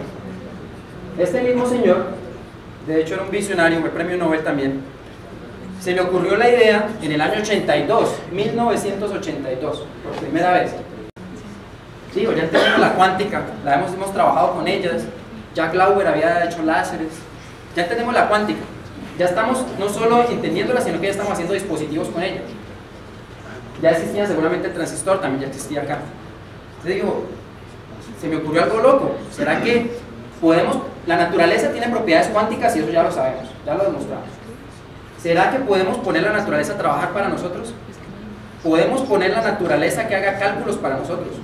Este mismo señor, de hecho era un visionario, fue premio Nobel también, se le ocurrió la idea en el año 82, 1982, por primera vez. Digo, ya tenemos la cuántica, hemos trabajado con ellas, Jack Lauer había hecho láseres, ya tenemos la cuántica, ya estamos no solo entendiéndola, sino que ya estamos haciendo dispositivos con ella. Ya existía seguramente el transistor, también ya existía acá. Entonces digo, se me ocurrió algo loco, ¿será que la naturaleza tiene propiedades cuánticas y eso ya lo sabemos, ya lo demostramos? ¿Será que podemos poner la naturaleza a trabajar para nosotros? ¿Podemos poner la naturaleza que haga cálculos para nosotros?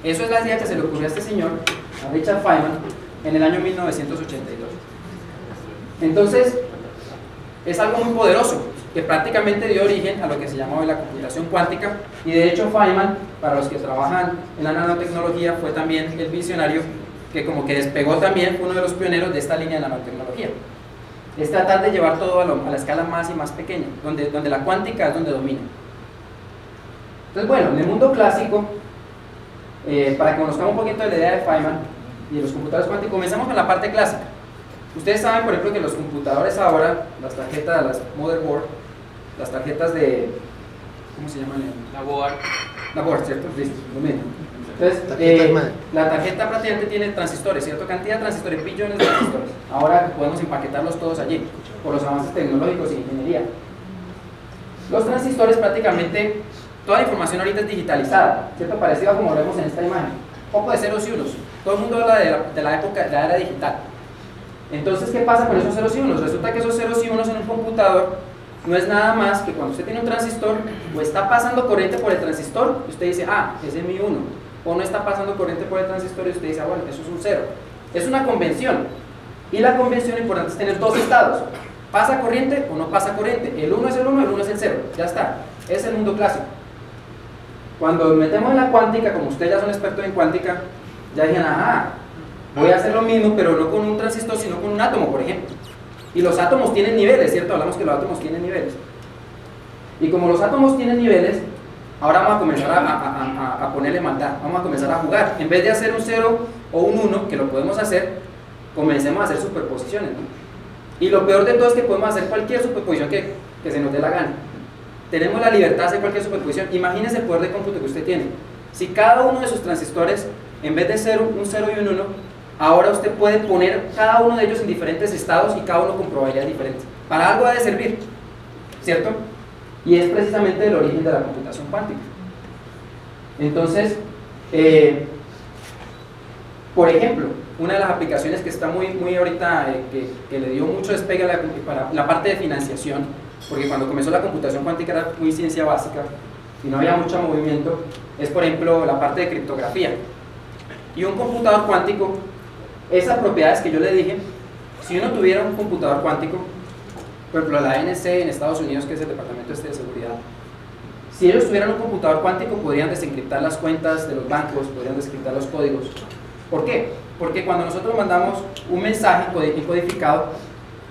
Eso es la idea que se le ocurrió a este señor, a Richard Feynman, en el año 1982. Entonces, es algo muy poderoso, que prácticamente dio origen a lo que se llama hoy la computación cuántica, y de hecho Feynman, para los que trabajan en la nanotecnología, fue también el visionario que como que despegó también, fue uno de los pioneros de esta línea de nanotecnología. Es tratar de llevar todo a la escala más y más pequeña, donde la cuántica es donde domina. Entonces, bueno, en el mundo clásico, para que conozcamos un poquito de la idea de Feynman y de los computadores cuánticos, comenzamos con la parte clásica. Ustedes saben, por ejemplo, que los computadores ahora, las tarjetas, las motherboard, las tarjetas de... ¿cómo se llaman? La board. La board, ¿cierto? Listo, lo mismo. Entonces, la tarjeta prácticamente tiene transistores, cierta cantidad de transistores, billones de transistores. Ahora podemos empaquetarlos todos allí, por los avances tecnológicos y ingeniería. Los transistores prácticamente, toda la información ahorita es digitalizada, ¿cierto? Parecido a como lo vemos en esta imagen. Un poco de ceros y unos. Todo el mundo habla de la época, de la era digital. Entonces, ¿qué pasa con esos ceros y unos? Resulta que esos ceros y unos en un computador no es nada más que cuando usted tiene un transistor, o está pasando corriente por el transistor, y usted dice, ah, ese es mi 1. O no está pasando corriente por el transistor y usted dice, ah, bueno, eso es un 0. Es una convención. Y la convención importante es tener dos estados. ¿Pasa corriente o no pasa corriente? El 1 es el 1, el 1 es el 0. Ya está. Es el mundo clásico. Cuando metemos en la cuántica, como ustedes ya son expertos en cuántica, ya dijeron, ah, voy a hacer lo mismo, pero no con un transistor, sino con un átomo, por ejemplo. Y los átomos tienen niveles, ¿cierto? Hablamos que los átomos tienen niveles. Y como los átomos tienen niveles, ahora vamos a comenzar a ponerle maldad, vamos a comenzar a jugar. En vez de hacer un 0 o un 1, que lo podemos hacer, comencemos a hacer superposiciones, ¿no? Y lo peor de todo es que podemos hacer cualquier superposición que se nos dé la gana. Tenemos la libertad de hacer cualquier superposición. Imagínense el poder de cómputo que usted tiene. Si cada uno de sus transistores, en vez de ser un 0 y un 1, ahora usted puede poner cada uno de ellos en diferentes estados y cada uno con probabilidad diferente. Para algo ha de servir, ¿cierto? Y es precisamente el origen de la computación cuántica. Entonces, por ejemplo, una de las aplicaciones que está muy ahorita, que le dio mucho despegue para la parte de financiación, porque cuando comenzó la computación cuántica era muy ciencia básica y no había mucho movimiento, es por ejemplo la parte de criptografía. Y un computador cuántico, esas propiedades que yo le dije, Si uno tuviera un computador cuántico, por ejemplo la NSA en Estados Unidos, que es el Departamento de Seguridad, si ellos tuvieran un computador cuántico podrían desencriptar las cuentas de los bancos, podrían desencriptar los códigos. ¿Por qué? Porque cuando nosotros mandamos un mensaje codificado,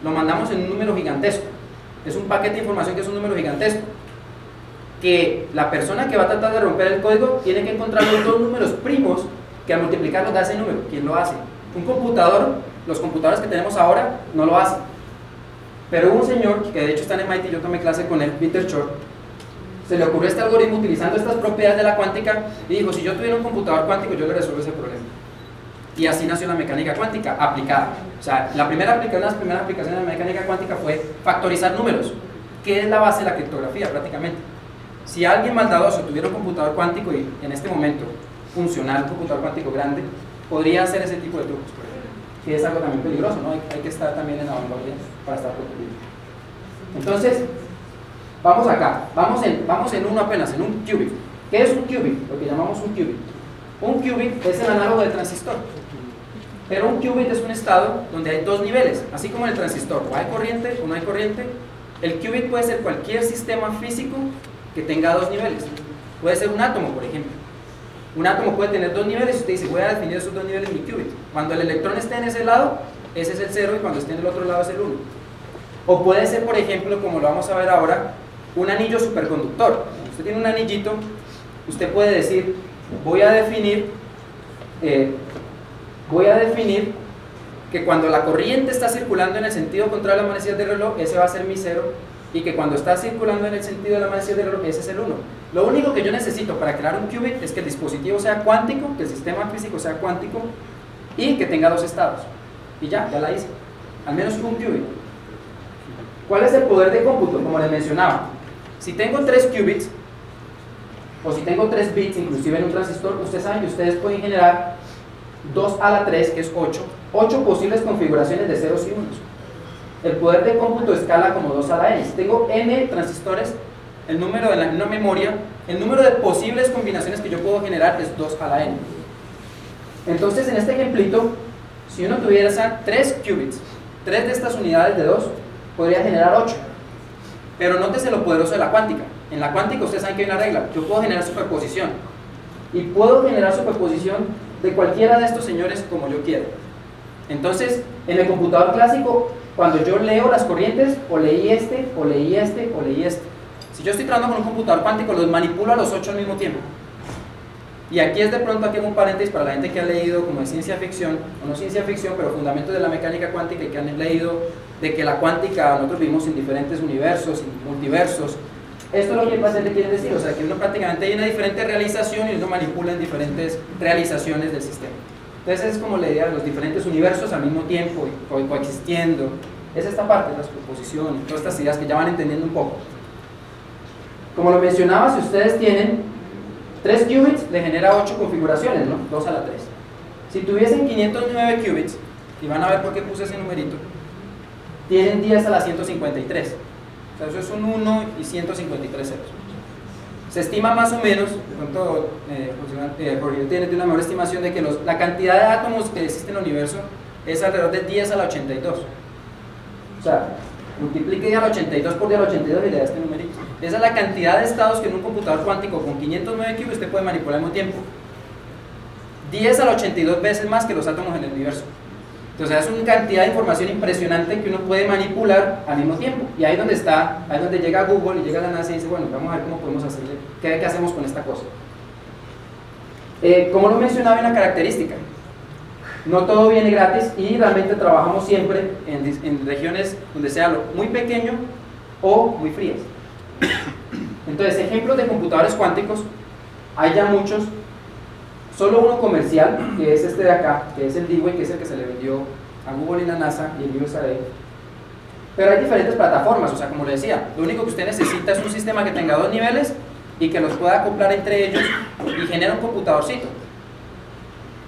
lo mandamos en un número gigantesco. Es un paquete de información que es un número gigantesco, que la persona que va a tratar de romper el código tiene que encontrar los dos números primos que al multiplicarlos da ese número. ¿Quién lo hace? Un computador, los computadores que tenemos ahora no lo hacen. Pero hubo un señor, que de hecho está en MIT, yo tomé clase con él, Peter Shor, se le ocurrió este algoritmo utilizando estas propiedades de la cuántica y dijo, si yo tuviera un computador cuántico yo le resuelvo ese problema. Y así nació la mecánica cuántica aplicada. O sea, una de las primeras aplicaciones de la mecánica cuántica fue factorizar números, que es la base de la criptografía prácticamente. Si alguien maldadoso tuviera un computador cuántico y en este momento funcional, un computador cuántico grande, podría hacer ese tipo de trucos, por ejemplo, que es algo también peligroso, ¿no? Hay que estar también en la vanguardia para estar protegido. Entonces, vamos acá, vamos en uno apenas, en un qubit. ¿Qué es un qubit? Lo que llamamos un qubit. Un qubit es el análogo del transistor. Pero un qubit es un estado donde hay dos niveles, así como en el transistor, o hay corriente o no hay corriente. El qubit puede ser cualquier sistema físico que tenga dos niveles. Puede ser un átomo, por ejemplo. Un átomo puede tener dos niveles y usted dice, voy a definir esos dos niveles en mi qubit. Cuando el electrón esté en ese lado, ese es el 0 y cuando esté en el otro lado es el 1. O puede ser, por ejemplo, como lo vamos a ver ahora, un anillo superconductor. Cuando usted tiene un anillito, usted puede decir, voy a definir que cuando la corriente está circulando en el sentido contrario a la manecilla del reloj, ese va a ser mi 0, y que cuando está circulando en el sentido de la manecilla del reloj, ese es el 1. Lo único que yo necesito para crear un qubit es que el dispositivo sea cuántico, que el sistema físico sea cuántico, y que tenga dos estados. Y ya la hice. Al menos un qubit. ¿Cuál es el poder de cómputo? Como les mencionaba, si tengo 3 qubits, o si tengo 3 bits, inclusive en un transistor, ustedes saben que ustedes pueden generar 2 a la 3, que es 8 posibles configuraciones de ceros y unos. El poder de cómputo escala como 2 a la n. Si tengo n transistores, el número de una memoria, el número de posibles combinaciones que yo puedo generar es 2 a la n. Entonces, en este ejemplito, si uno tuviera 3 qubits, 3 de estas unidades de 2, podría generar 8. Pero nótese lo poderoso de la cuántica. En la cuántica ustedes saben que hay una regla, yo puedo generar superposición. Y puedo generar superposición de cualquiera de estos señores como yo quiera. Entonces, en el computador clásico, cuando yo leo las corrientes, o leí este, o leí este, o leí este. Si yo estoy trabajando con un computador cuántico, los manipulo a los 8 al mismo tiempo. Y aquí es de pronto, aquí un paréntesis para la gente que ha leído como de ciencia ficción, o no ciencia ficción, pero fundamentos de la mecánica cuántica y que han leído de que la cuántica, nosotros vivimos en diferentes universos, en multiversos. Esto es lo que el paciente quiere decir, o sea que uno prácticamente hay una diferente realización y uno manipula en diferentes realizaciones del sistema. Entonces es como la idea de los diferentes universos al mismo tiempo y coexistiendo. Es esta parte, la superposición y todas estas ideas que ya van entendiendo un poco. Como lo mencionaba, si ustedes tienen 3 qubits, le genera 8 configuraciones, ¿no? 2 a la 3. Si tuviesen 509 qubits, y van a ver por qué puse ese numerito, tienen 10 a la 153. O sea, eso es un 1 y 153 ceros. Se estima más o menos, de pronto, Jorge tiene una mejor estimación de que la cantidad de átomos que existe en el universo es alrededor de 10 a la 82. O sea, multiplique 10 a la 82 por 10 a la 82 y le da este numerito. Esa es la cantidad de estados que en un computador cuántico con 509 qubits usted puede manipular al mismo tiempo. 10 a la 82 veces más que los átomos en el universo. Entonces es una cantidad de información impresionante que uno puede manipular al mismo tiempo. Y ahí es donde está, ahí es donde llega Google y llega la NASA y dice, bueno, vamos a ver cómo podemos hacerle, qué hacemos con esta cosa. Como lo mencionaba, hay una característica. No todo viene gratis y realmente trabajamos siempre en regiones donde sea muy pequeño o muy frías. Entonces, ejemplos de computadores cuánticos, hay ya muchos. Solo uno comercial, que es este de acá, que es el D-Wave, que es el que se le vendió a Google y la NASA y el USA. Pero hay diferentes plataformas, o sea, como le decía, lo único que usted necesita es un sistema que tenga 2 niveles y que los pueda acoplar entre ellos y genera un computadorcito.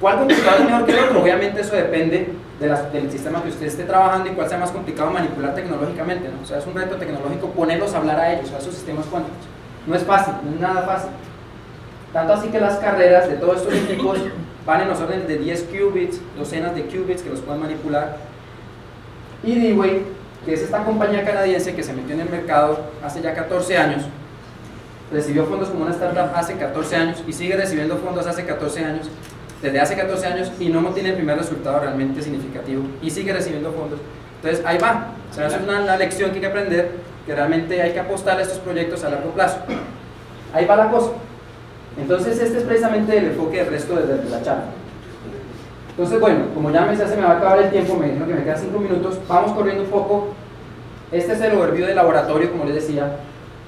¿Cuál computador es mejor que el otro? Obviamente eso depende del sistema que usted esté trabajando y cuál sea más complicado manipular tecnológicamente, ¿no? O sea, es un reto tecnológico ponerlos a hablar a ellos, a esos sistemas cuánticos. No es fácil, no es nada fácil. Tanto así que las carreras de todos estos equipos van en los órdenes de 10 qubits, docenas de qubits que los pueden manipular. Y D-Wave, que es esta compañía canadiense que se metió en el mercado hace ya 14 años, recibió fondos como una startup hace 14 años y sigue recibiendo fondos hace 14 años, desde hace 14 años, y no tiene el primer resultado realmente significativo y sigue recibiendo fondos. Entonces ahí va, o sea, es una lección que hay que aprender, que realmente hay que apostar a estos proyectos a largo plazo. Ahí va la cosa. Entonces este es precisamente el enfoque del resto de la charla. Entonces bueno, como ya se me va a acabar el tiempo, me dijeron que me quedan 5 minutos, vamos corriendo un poco. Este es el overview del laboratorio, como les decía.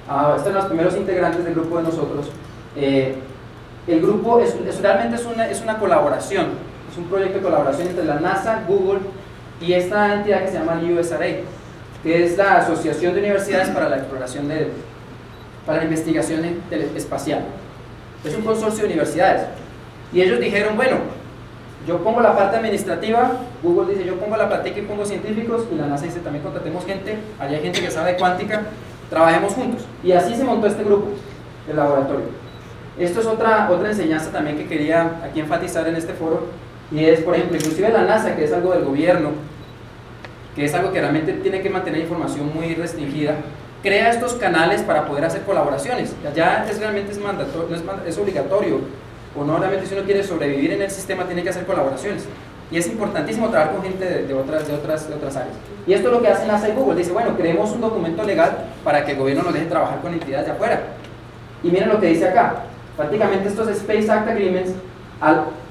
Estos son los primeros integrantes del grupo de nosotros. El grupo realmente es una colaboración, es un proyecto de colaboración entre la NASA, Google y esta entidad que se llama USRA, que es la Asociación de Universidades para la Exploración para la Investigación Espacial. Es un consorcio de universidades. Y ellos dijeron, bueno, yo pongo la parte administrativa, Google dice yo pongo la práctica y pongo científicos, y la NASA dice también contratemos gente, allá hay gente que sabe de cuántica, trabajemos juntos. Y así se montó este grupo, el laboratorio. Esto es otra enseñanza también que quería aquí enfatizar en este foro, y es, por ejemplo, inclusive la NASA, que es algo del gobierno, que es algo que realmente tiene que mantener información muy restringida, crea estos canales para poder hacer colaboraciones. Ya realmente es mandatorio, es obligatorio, o no, realmente si uno quiere sobrevivir en el sistema tiene que hacer colaboraciones. Y es importantísimo trabajar con gente de otras áreas. Y esto es lo que hace NASA y Google. Dice, bueno, creemos un documento legal para que el gobierno nos deje trabajar con entidades de afuera. Y miren lo que dice acá. Prácticamente estos Space Act Agreements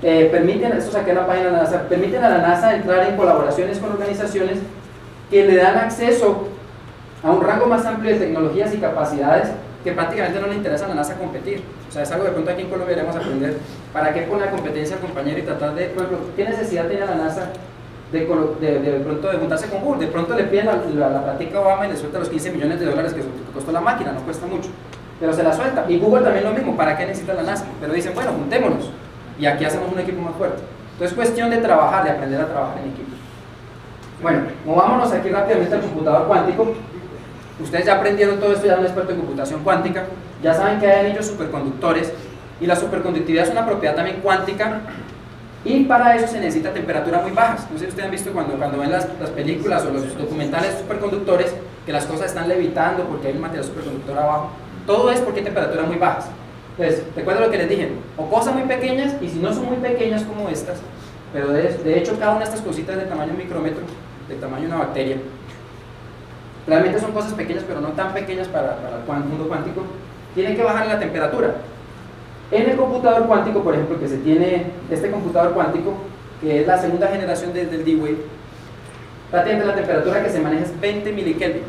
permiten, esto saqué en la página de la NASA, permiten a la NASA entrar en colaboraciones con organizaciones que le dan acceso a un rango más amplio de tecnologías y capacidades que prácticamente no le interesa a la NASA competir. O sea, es algo de pronto aquí en Colombia debemos aprender para qué poner la competencia al compañero y tratar de, por ejemplo, ¿qué necesidad tiene la NASA de pronto de juntarse con Google? De pronto le piden la plática a Obama y le suelta los 15 millones de dólares que costó la máquina, no cuesta mucho, pero se la suelta. Y Google también lo mismo, ¿para qué necesita la NASA? Pero dicen, bueno, juntémonos y aquí hacemos un equipo más fuerte. Entonces es cuestión de trabajar, de aprender a trabajar en equipo. Bueno, movámonos aquí rápidamente al computador cuántico. Ustedes ya aprendieron todo esto, ya son expertos en computación cuántica, ya saben que hay anillos superconductores, y la superconductividad es una propiedad también cuántica, y para eso se necesita temperaturas muy bajas. No sé si ustedes han visto cuando ven las películas o los documentales superconductores, que las cosas están levitando porque hay un material superconductor abajo. Todo es porque hay temperaturas muy bajas. Entonces, recuerden lo que les dije, o cosas muy pequeñas, y si no son muy pequeñas como estas, pero de hecho cada una de estas cositas del tamaño de un micrómetro, del tamaño de una bacteria, realmente son cosas pequeñas, pero no tan pequeñas para el mundo cuántico, tienen que bajar la temperatura. En el computador cuántico, por ejemplo, que se tiene este computador cuántico, que es la segunda generación del D-Wave, prácticamente la temperatura que se maneja es 20 milikelvin.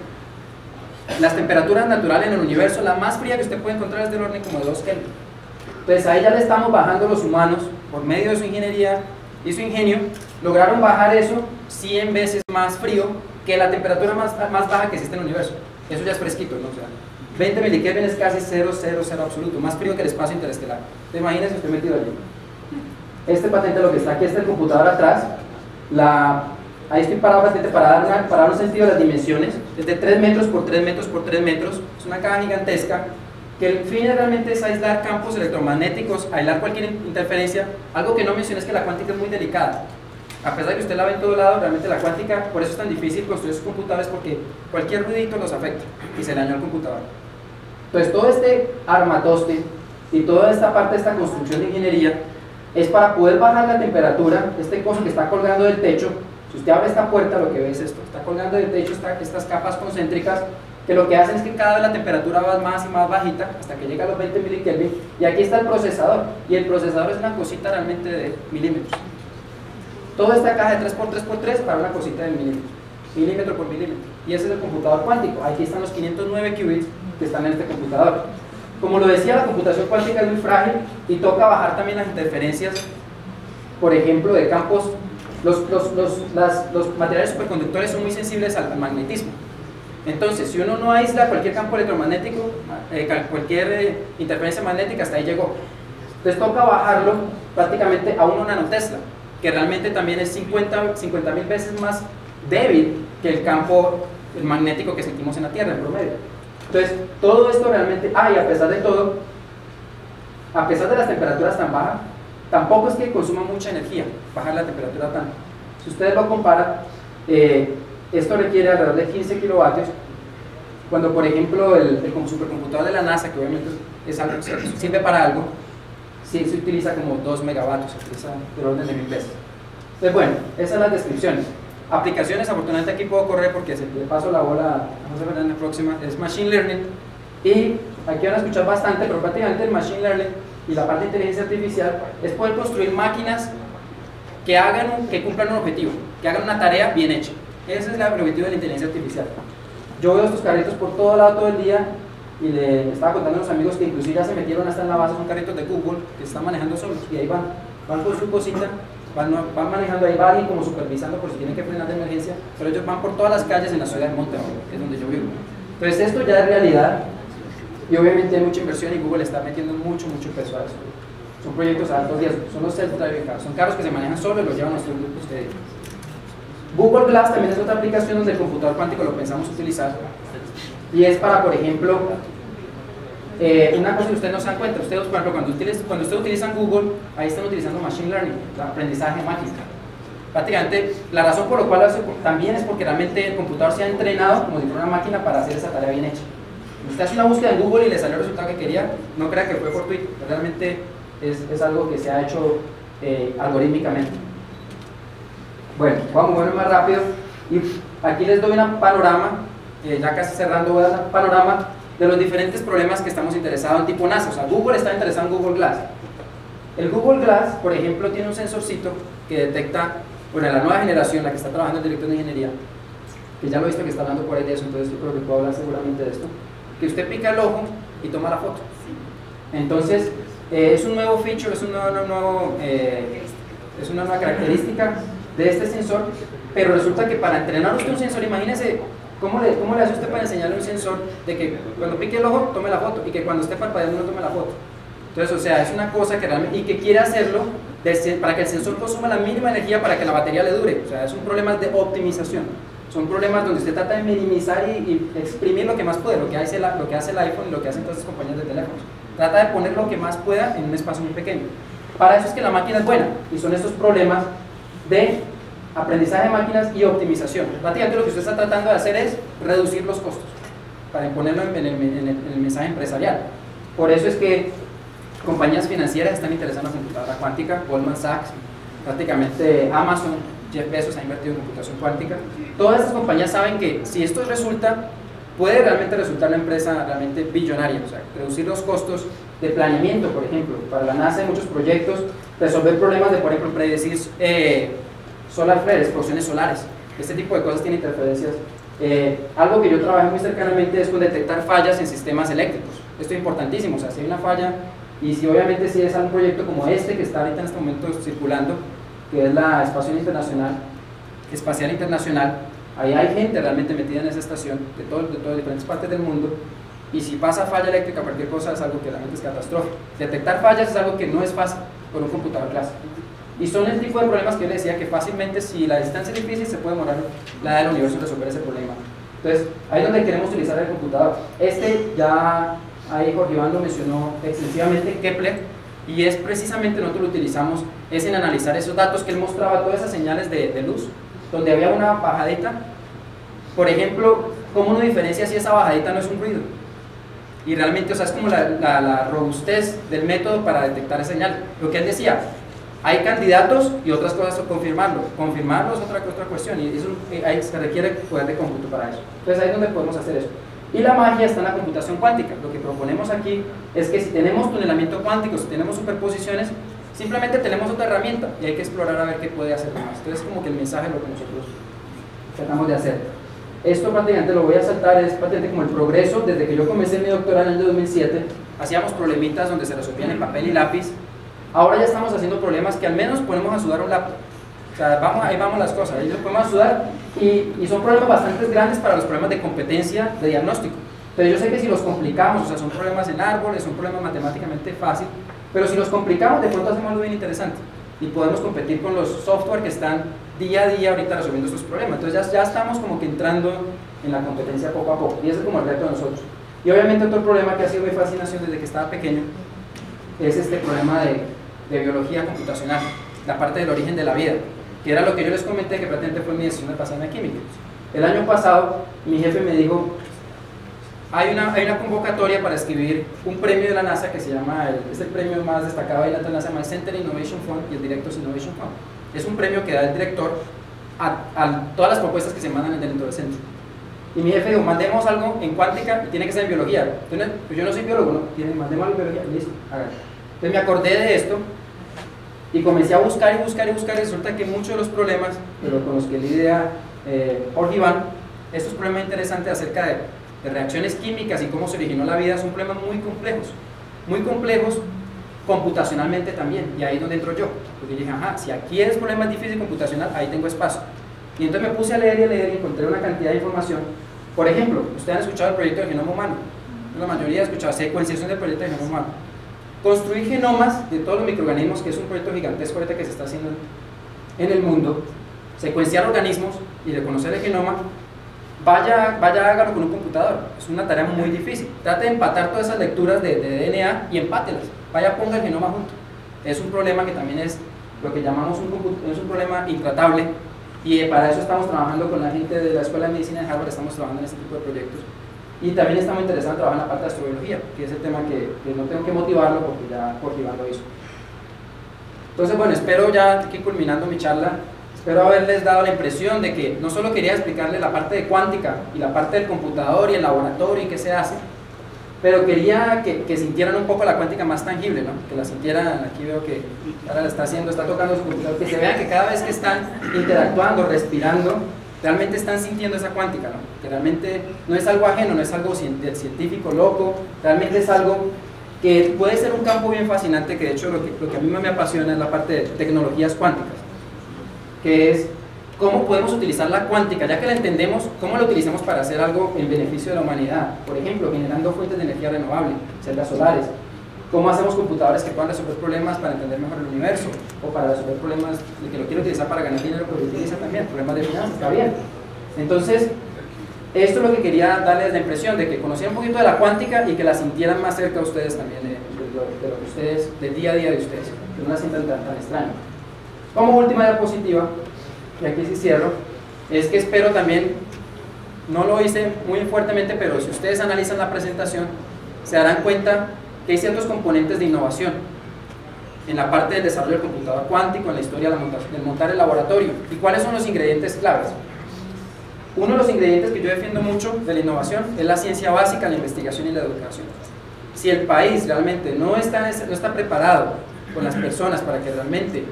Las temperaturas naturales en el universo, la más fría que usted puede encontrar es del orden como de 2 Kelvin. Entonces ahí ya le estamos bajando los humanos, por medio de su ingeniería y su ingenio, lograron bajar eso 100 veces más frío que la temperatura más baja que existe en el universo. Eso ya es fresquito, ¿no? O sea, 20 milikelvin es casi 0, 0, 0 absoluto, más frío que el espacio interestelar. ¿Te imaginas si usted metido allí? Este patente, lo que está aquí, está el computador atrás. Ahí estoy parado patente para dar un sentido de las dimensiones. Es de 3 metros por 3 metros por 3 metros. Es una caja gigantesca que el fin realmente es aislar campos electromagnéticos, aislar cualquier interferencia. Algo que no mencioné es que la cuántica es muy delicada. A pesar de que usted la ve en todo lado, realmente la cuántica, por eso es tan difícil construir sus computadores, porque cualquier ruidito los afecta y se daña el computador. Entonces todo este armatoste y toda esta parte de esta construcción de ingeniería es para poder bajar la temperatura. Este coso que está colgando del techo, si usted abre esta puerta, lo que ve es esto, está colgando del techo estas capas concéntricas que lo que hacen es que cada vez la temperatura va más y más bajita hasta que llega a los 20 milikelvin, y aquí está el procesador, y el procesador es una cosita realmente de milímetros. Toda esta caja de 3x3x3 para una cosita de milímetro por milímetro, y ese es el computador cuántico. Aquí están los 509 qubits que están en este computador. Como lo decía, la computación cuántica es muy frágil y toca bajar también las interferencias, por ejemplo, de campos. Los materiales superconductores son muy sensibles al magnetismo. Entonces, si uno no aísla cualquier campo electromagnético, cualquier interferencia magnética, hasta ahí llegó. Entonces toca bajarlo prácticamente a 1 nanotesla, que realmente también es 50.000 veces más débil que el campo magnético que sentimos en la Tierra en promedio. Entonces, todo esto realmente, y a pesar de todo, a pesar de las temperaturas tan bajas, tampoco es que consuma mucha energía bajar la temperatura tanto. Si ustedes lo comparan, esto requiere alrededor de 15 kilovatios, cuando por ejemplo el supercomputador de la NASA, que obviamente es algo, sirve para algo, sí se utiliza como 2 megavatios, se utiliza del orden de 1000 veces. Entonces bueno, esas son las descripciones. Aplicaciones, afortunadamente aquí puedo correr porque le paso la bola a José Fernández próxima, es Machine Learning, y aquí van a escuchar bastante, pero prácticamente el Machine Learning y la parte de inteligencia artificial es poder construir máquinas que cumplan un objetivo, que hagan una tarea bien hecha. Ese es el objetivo de la inteligencia artificial. Yo veo estos carritos por todo lado todo el día y le estaba contando a los amigos que inclusive ya se metieron hasta en la base, son carritos de Google que están manejando solos y ahí van con su cosita, van manejando, ahí va alguien como supervisando por si tienen que frenar de emergencia, pero ellos van por todas las calles en la ciudad de Monterrey, que es donde yo vivo. Entonces esto ya es realidad y obviamente hay mucha inversión y Google está metiendo mucho peso a eso. Son proyectos a alto riesgo, son los self-driving cars, son carros que se manejan solo y los llevan a nuestros grupos de... Google Glass también es otra aplicación donde el computador cuántico lo pensamos utilizar y es para, por ejemplo, una cosa que ustedes no se dan cuenta, ustedes, por ejemplo, cuando ustedes utilizan Google, ahí están utilizando Machine Learning, aprendizaje máquina. Prácticamente, la razón por la cual lo hace también es porque realmente el computador se ha entrenado como si fuera una máquina para hacer esa tarea bien hecha. Usted hace una búsqueda en Google y le salió el resultado que quería, no crea que fue fortuito, realmente es algo que se ha hecho algorítmicamente. Bueno, vamos a mover más rápido y aquí les doy un panorama, ya casi cerrando, voy a dar un panorama de los diferentes problemas que estamos interesados en tipo NASA. O sea, Google está interesado en Google Glass. El Google Glass, por ejemplo, tiene un sensorcito que detecta, bueno, la nueva generación, la que está trabajando el director de ingeniería, que ya lo he visto que está hablando por ahí de eso, entonces yo creo que puedo hablar seguramente de esto, que usted pica el ojo y toma la foto. Entonces, es un nuevo feature, es una nueva característica de este sensor, pero resulta que para entrenar usted un sensor, imagínese cómo le hace usted para enseñarle a un sensor de que cuando pique el ojo tome la foto y que cuando esté parpadeando no tome la foto. Entonces, o sea, es una cosa que realmente, y que quiere hacerlo para que el sensor consuma la mínima energía para que la batería le dure. O sea, es un problema de optimización. Son problemas donde usted trata de minimizar y exprimir lo que más puede, lo que hace el iPhone y lo que hacen todas las compañías de teléfonos. Trata de poner lo que más pueda en un espacio muy pequeño. Para eso es que la máquina es buena, y son estos problemas de aprendizaje de máquinas y optimización. Prácticamente lo que usted está tratando de hacer es reducir los costos para imponerlo en el mensaje empresarial. Por eso es que compañías financieras están interesadas en la computadora cuántica, Goldman Sachs, prácticamente Amazon, Jeff Bezos ha invertido en computación cuántica. Todas estas compañías saben que si esto resulta, puede realmente resultar una empresa realmente billonaria, o sea, reducir los costos de planeamiento, por ejemplo. Para la NASA hay muchos proyectos, resolver problemas de, por ejemplo, predecir solar flare, explosiones solares. Este tipo de cosas tienen interferencias. Algo que yo trabajé muy cercanamente es con detectar fallas en sistemas eléctricos. Esto es importantísimo, o sea, si hay una falla, y si obviamente si es algún proyecto como este que está ahorita en este momento circulando, que es la Espacial Internacional, ahí hay gente realmente metida en esa estación de todas diferentes partes del mundo, y si pasa falla eléctrica, cualquier cosa es algo que realmente es catastrófico. Detectar fallas es algo que no es fácil con un computador clásico. Y son el tipo de problemas que yo le decía que fácilmente, si la distancia es difícil, se puede demorar la edad del universo en resolver ese problema. Entonces, ahí es donde queremos utilizar el computador. Ya ahí Jorge Iván lo mencionó extensivamente, Kepler, y es precisamente nosotros lo utilizamos, es en analizar esos datos que él mostraba, todas esas señales de luz, donde había una bajadita. Por ejemplo, ¿cómo uno diferencia si esa bajadita no es un ruido? Y realmente, o sea, es como la robustez del método para detectar esa señal. Lo que él decía, hay candidatos y otras cosas confirmarlo. Confirmarlo es otra cuestión, y eso, ahí se requiere poder de cómputo para eso. Entonces ahí es donde podemos hacer eso. Y la magia está en la computación cuántica. Lo que proponemos aquí es que si tenemos tunelamiento cuántico, si tenemos superposiciones, simplemente tenemos otra herramienta y hay que explorar a ver qué puede hacer más. Entonces es como que el mensaje es lo que nosotros tratamos de hacer. Esto prácticamente lo voy a saltar, es prácticamente como el progreso. Desde que yo comencé mi doctorado en el año 2007, hacíamos problemitas donde se resolvían en papel y lápiz. Ahora ya estamos haciendo problemas que al menos ponemos a sudar un laptop. O sea, ahí vamos las cosas, ahí lo podemos sudar, y son problemas bastante grandes para los problemas de competencia de diagnóstico. Pero yo sé que si los complicamos, o sea, son problemas en árboles, son problemas matemáticamente fáciles, pero si los complicamos, de pronto hacemos algo bien interesante y podemos competir con los software que están día a día ahorita resolviendo estos problemas. Entonces ya estamos como que entrando en la competencia poco a poco, y ese es como el reto de nosotros. Y obviamente otro problema que ha sido mi fascinación desde que estaba pequeño es este problema de biología computacional, la parte del origen de la vida, que era lo que yo les comenté que prácticamente fue mi decisión de pasarme a química. El año pasado mi jefe me dijo, hay una convocatoria para escribir un premio de la NASA que se llama, es el premio más destacado de la NASA, se llama el Center Innovation Fund y el Directors Innovation Fund. Es un premio que da el director a todas las propuestas que se mandan dentro del centro. Y mi jefe dijo, mandemos algo en cuántica y tiene que ser en biología. Entonces, pues yo no soy biólogo, ¿no? Mandemos algo en biología, listo, háganlo. Entonces me acordé de esto y comencé a buscar y buscar y buscar, y resulta que muchos de los problemas con los que lidia Jorge Iván, estos problemas interesantes acerca de reacciones químicas y cómo se originó la vida, son problemas muy complejos computacionalmente también, y ahí es donde entro yo, porque dije, ajá, si aquí es problema difícil computacional, ahí tengo espacio. Y entonces me puse a leer y a leer y encontré una cantidad de información. Por ejemplo, ustedes han escuchado el proyecto del genoma humano, la mayoría ha escuchado secuenciación del proyecto del genoma humano. Construir genomas de todos los microorganismos, que es un proyecto gigantesco ahorita que se está haciendo en el mundo, secuenciar organismos y reconocer el genoma, vaya hágalo con un computador, es una tarea muy difícil. Trate de empatar todas esas lecturas de DNA y empátelas, vaya ponga el genoma junto. Es un problema que también es lo que llamamos un problema intratable, y para eso estamos trabajando con la gente de la Escuela de Medicina de Harvard, estamos trabajando en este tipo de proyectos. Y también estamos interesados en trabajar en la parte de astrobiología, que es el tema que no tengo que motivarlo porque ya Jorge Iván lo hizo. Entonces, bueno, espero ya aquí culminando mi charla, espero haberles dado la impresión de que no solo quería explicarles la parte de cuántica y la parte del computador y el laboratorio y qué se hace, pero quería que sintieran un poco la cuántica más tangible, ¿no? Que la sintieran, aquí veo que ahora la está haciendo, está tocando su computador, que se vean que cada vez que están interactuando, respirando, realmente están sintiendo esa cuántica, ¿no? Que realmente no es algo ajeno, no es algo científico loco, realmente es algo que puede ser un campo bien fascinante, que de hecho lo que a mí más me apasiona es la parte de tecnologías cuánticas, que es cómo podemos utilizar la cuántica, ya que la entendemos, cómo la utilizamos para hacer algo en beneficio de la humanidad. Por ejemplo, generando fuentes de energía renovable, celdas solares. Cómo hacemos computadores que puedan resolver problemas para entender mejor el universo, o para resolver problemas de que lo quiero utilizar para ganar dinero, pero lo utiliza también, problemas de finanzas, está bien. Entonces, esto es lo que quería darles la impresión, de que conocieran un poquito de la cuántica y que la sintieran más cerca a ustedes también, de lo que ustedes, del día a día de ustedes, que no la sientan tan extraña. Como última diapositiva, y aquí sí cierro, es que espero también, no lo hice muy fuertemente, pero si ustedes analizan la presentación, se darán cuenta que hay ciertos componentes de innovación en la parte del desarrollo del computador cuántico, en la historia de montar el laboratorio. ¿Y cuáles son los ingredientes claves? Uno de los ingredientes que yo defiendo mucho de la innovación es la ciencia básica, la investigación y la educación. Si el país realmente no está preparado con las personas para que realmente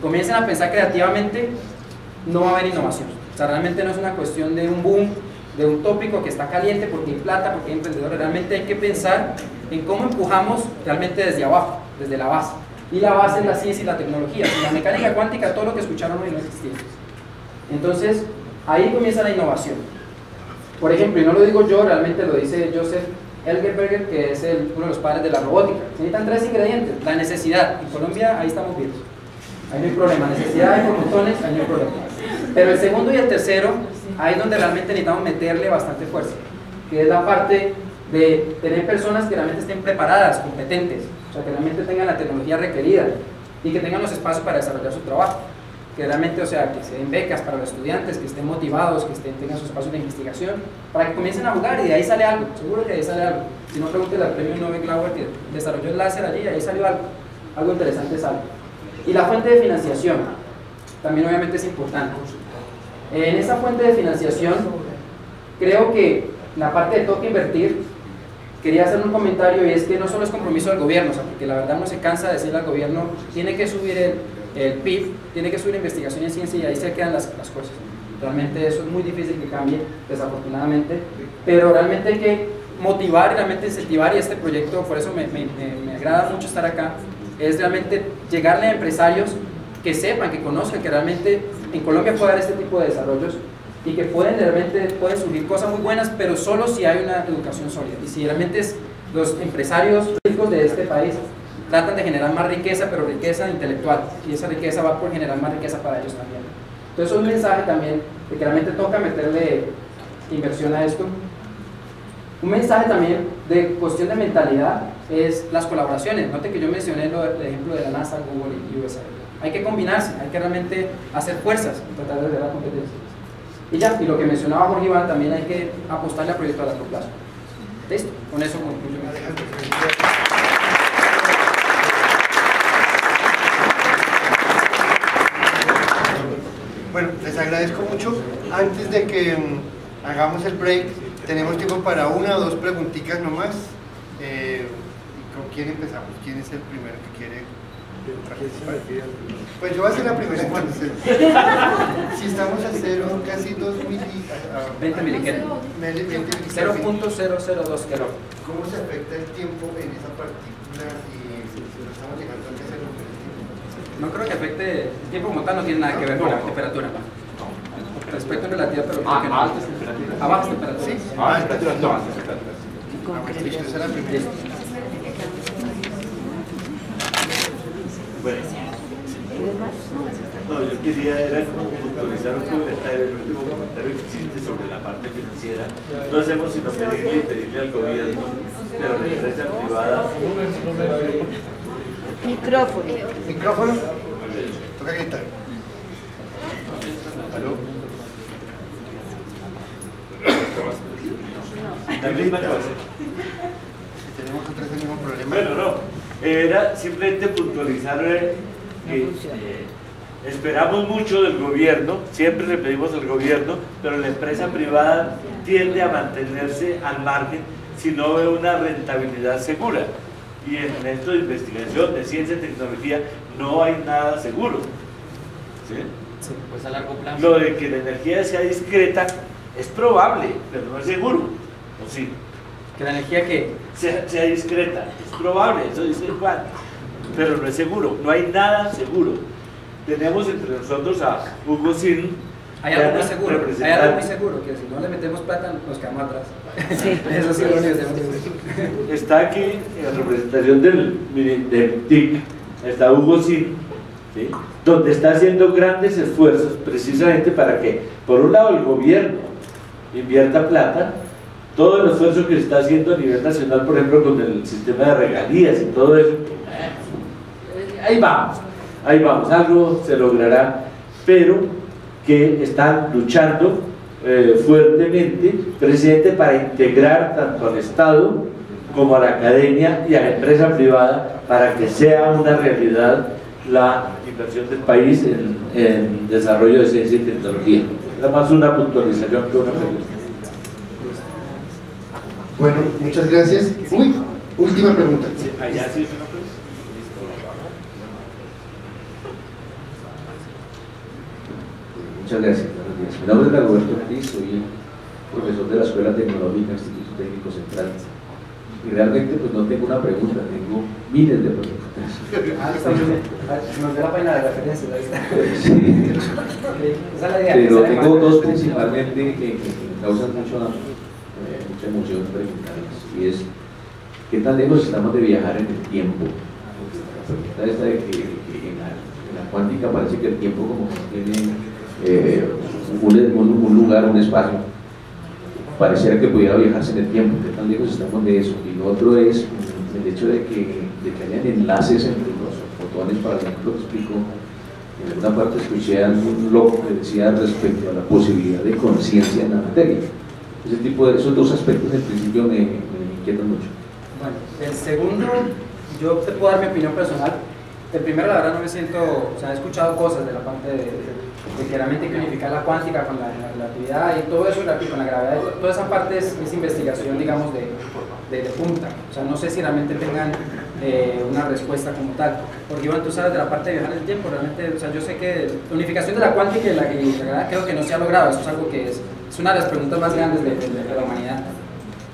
comiencen a pensar creativamente, no va a haber innovación. O sea, realmente no es una cuestión de un boom, de un tópico que está caliente porque hay plata, porque hay emprendedores. Realmente hay que pensar en cómo empujamos realmente desde abajo, desde la base. Y la base es la ciencia y la tecnología. Sin la mecánica cuántica, todo lo que escucharon hoy no existía. Entonces, ahí comienza la innovación. Por ejemplo, y no lo digo yo, realmente lo dice Joseph Elgerberger, que es uno de los padres de la robótica. Se necesitan 3 ingredientes. La necesidad. En Colombia, ahí estamos vivos. Ahí no hay problema. Necesidad, hay por montones, ahí no hay problema. Pero el segundo y el tercero, ahí es donde realmente necesitamos meterle bastante fuerza, que es la parte de tener personas que realmente estén preparadas, competentes, o sea, que realmente tengan la tecnología requerida y que tengan los espacios para desarrollar su trabajo, que realmente, o sea, que se den becas para los estudiantes, que estén motivados, que tengan sus espacios de investigación, para que comiencen a jugar y de ahí sale algo, seguro que de ahí sale algo. Si no, pregúntele al premio Nobel Glauber que desarrolló el láser allí y ahí salió algo interesante sale. Y la fuente de financiación, también obviamente es importante. En esa fuente de financiación, creo que la parte de toca invertir, quería hacer un comentario, y es que no solo es compromiso del gobierno, o sea, porque la verdad no se cansa de decirle al gobierno, tiene que subir el PIB, tiene que subir investigación en ciencia, y ahí se quedan las cosas. Realmente eso es muy difícil que cambie, desafortunadamente, pero realmente hay que motivar y realmente incentivar, y este proyecto, por eso me agrada mucho estar acá, es realmente llegarle a empresarios que sepan, que conozcan que realmente en Colombia puede haber este tipo de desarrollos y que realmente pueden surgir cosas muy buenas, pero solo si hay una educación sólida. Y si realmente los empresarios ricos de este país tratan de generar más riqueza, pero riqueza intelectual, y esa riqueza va por generar más riqueza para ellos también. Entonces, un mensaje también de que realmente toca meterle inversión a esto. Un mensaje también de cuestión de mentalidad es las colaboraciones. Note que yo mencioné el ejemplo de la NASA, Google y USAID. Hay que combinarse, hay que realmente hacer fuerzas y tratar de ver la competencia. Y ya, y lo que mencionaba Jorge Iván, también hay que apostarle a proyectos a largo plazo. Listo, con eso concluyo. Bueno, les agradezco mucho. Antes de que hagamos el break, tenemos tiempo para una o dos preguntitas nomás. ¿Con quién empezamos? ¿Quién es el primero que quiere participar? Pues yo voy a hacer la primera entonces. Si estamos a cero, casi 20 miliqueros. 0.002 kilo. ¿Cómo se afecta el tiempo en esa partícula y si no estamos llegando a cero? No creo que afecte, el tiempo como tal no tiene nada que ver con la temperatura. Respecto a relativa, pero creo que no. A altas temperaturas. A bajas temperaturas. Sí. A bajas temperaturas, no, altas temperaturas. Listo, esa es la primera. Bueno, no, yo quería era como puntualizar un comentario, el último comentario que hiciste sobre la parte financiera. No hacemos sino pedirle al gobierno, pero la empresa privada. Micrófono. Micrófono. Toca gritar. ¿Aló? La misma cosa. Tenemos otra vez el mismo problema. Bueno, no, era simplemente puntualizar que esperamos mucho del gobierno, siempre le pedimos al gobierno, pero la empresa privada tiende a mantenerse al margen si no ve una rentabilidad segura. Y en esto de investigación, de ciencia y tecnología, no hay nada seguro. ¿Sí? Sí, pues a largo plazo. Lo de que la energía sea discreta es probable, pero no es seguro. ¿O sí? Que la energía que Sea discreta, es probable, eso dice Juan, pero no es seguro, no hay nada seguro. Tenemos entre nosotros a Hugo Sin, hay algo muy seguro, hay algo muy seguro, que si no le metemos plata nos quedamos atrás. Sí. Eso sí lo único que tenemos que decir. está aquí en representación del TIC, está Hugo Sin, ¿sí? Donde está haciendo grandes esfuerzos precisamente para que, por un lado, el gobierno invierta plata, todo el esfuerzo que se está haciendo a nivel nacional, por ejemplo, con el sistema de regalías y todo eso, ahí vamos, algo se logrará, pero que están luchando fuertemente, presidente, para integrar tanto al Estado como a la academia y a la empresa privada para que sea una realidad la inversión del país en desarrollo de ciencia y tecnología. Nada más una puntualización que una pregunta. Bueno, muchas gracias. Uy, última pregunta. Allá sí es una pregunta. Muchas gracias, buenos días. Mi nombre es Dagoberto Ortiz, soy profesor de la Escuela Tecnológica Instituto Técnico Central. Y realmente pues no tengo una pregunta, tengo miles de preguntas. Nos dio la página de referencia, ahí está. Sí. Esa es la idea. Pero que sale tengo más. dos principalmente que causan mucha emoción preguntarles, y es ¿qué tan lejos estamos de viajar en el tiempo? La pregunta esta de que en la cuántica parece que el tiempo como que tiene un lugar, un espacio, pareciera que pudiera viajarse en el tiempo. ¿Qué tan lejos estamos de eso? Y lo otro es el hecho de que hayan enlaces entre los fotones. Para ejemplo, explico, en alguna parte escuché a un loco que decía respecto a la posibilidad de conciencia en la materia. Ese tipo de, esos dos aspectos en principio me inquietan mucho. Bueno, el segundo, yo te puedo dar mi opinión personal. El primero, la verdad, no me siento, o sea, he escuchado cosas de la parte de que realmente hay que unificar la cuántica con la relatividad y todo eso, y con la gravedad, toda esa parte es investigación, digamos, de punta. O sea, no sé si realmente tengan una respuesta como tal. Porque, Iván, tú sabes de la parte de viajar en el tiempo, realmente, o sea, yo sé que la unificación de la cuántica y la gravedad creo que no se ha logrado. Eso es algo que es una de las preguntas más grandes de la humanidad.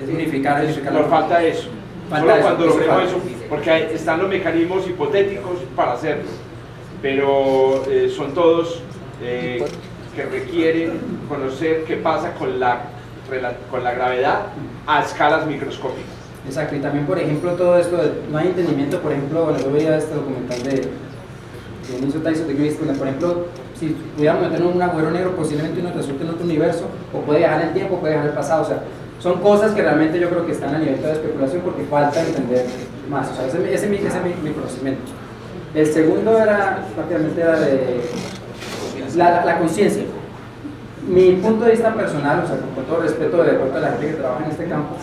Es unificar Nos falta eso. Solo cuando eso logremos falta. eso, porque están los mecanismos hipotéticos para hacerlo, pero son todos que requieren conocer qué pasa con la gravedad a escalas microscópicas. Exacto, y también, por ejemplo, todo esto, no hay entendimiento, por ejemplo, bueno, yo veía este documental de Neil Tyson de Grace, por ejemplo, si pudiéramos meternos en un agujero negro, posiblemente uno resulte en otro universo, o puede viajar en el tiempo, puede viajar en el pasado, o sea, son cosas que realmente yo creo que están a nivel de especulación porque falta entender más, o sea, ese es mi conocimiento. El segundo era, prácticamente era de la conciencia. Mi punto de vista personal, o sea, con todo respeto de parte de la gente que trabaja en este campo,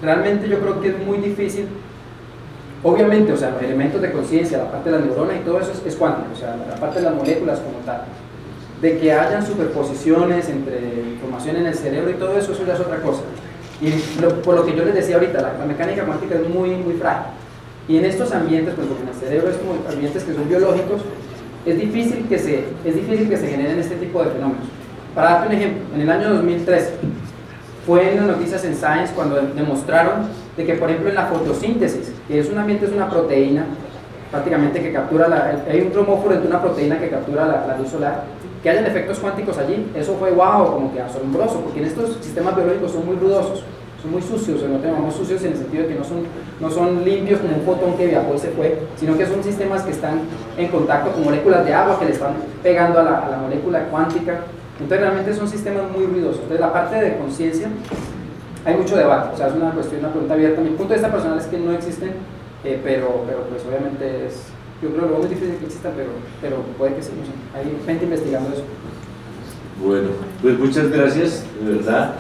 realmente yo creo que es muy difícil. Obviamente, o sea, los elementos de conciencia, la parte de las neuronas y todo eso es cuántico, o sea, la parte de las moléculas como tal. De que hayan superposiciones entre información en el cerebro y todo eso, eso ya es otra cosa. Y por lo que yo les decía ahorita, la mecánica cuántica es muy, muy frágil. Y en estos ambientes, pues porque en el cerebro es como ambientes que son biológicos, es difícil que se generen este tipo de fenómenos. Para darte un ejemplo, en el año 2013 fue en las noticias en Science cuando demostraron de que, por ejemplo, en la fotosíntesis, que es un ambiente, es una proteína prácticamente que captura, hay un cromóforo entre una proteína que captura la luz solar, que hayan efectos cuánticos allí, eso fue wow, como que asombroso, porque en estos sistemas biológicos son muy ruidosos, son muy sucios, no tenemos sucios en el sentido de que no son limpios como un fotón que viajó y se fue, sino que son sistemas que están en contacto con moléculas de agua que le están pegando a la molécula cuántica. Entonces realmente son sistemas muy ruidosos. Entonces la parte de conciencia hay mucho debate, o sea, es una cuestión, una pregunta abierta. Mi punto de vista personal es que no existen, pero pues obviamente es, yo creo que lo muy difícil que existan, pero puede que sí, no sé. Hay gente investigando eso. Bueno, pues muchas gracias, de verdad,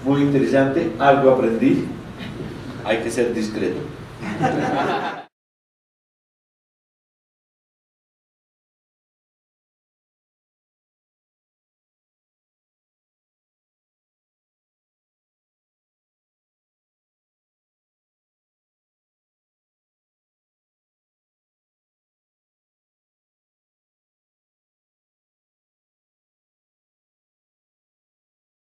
muy interesante, algo aprendí, hay que ser discreto.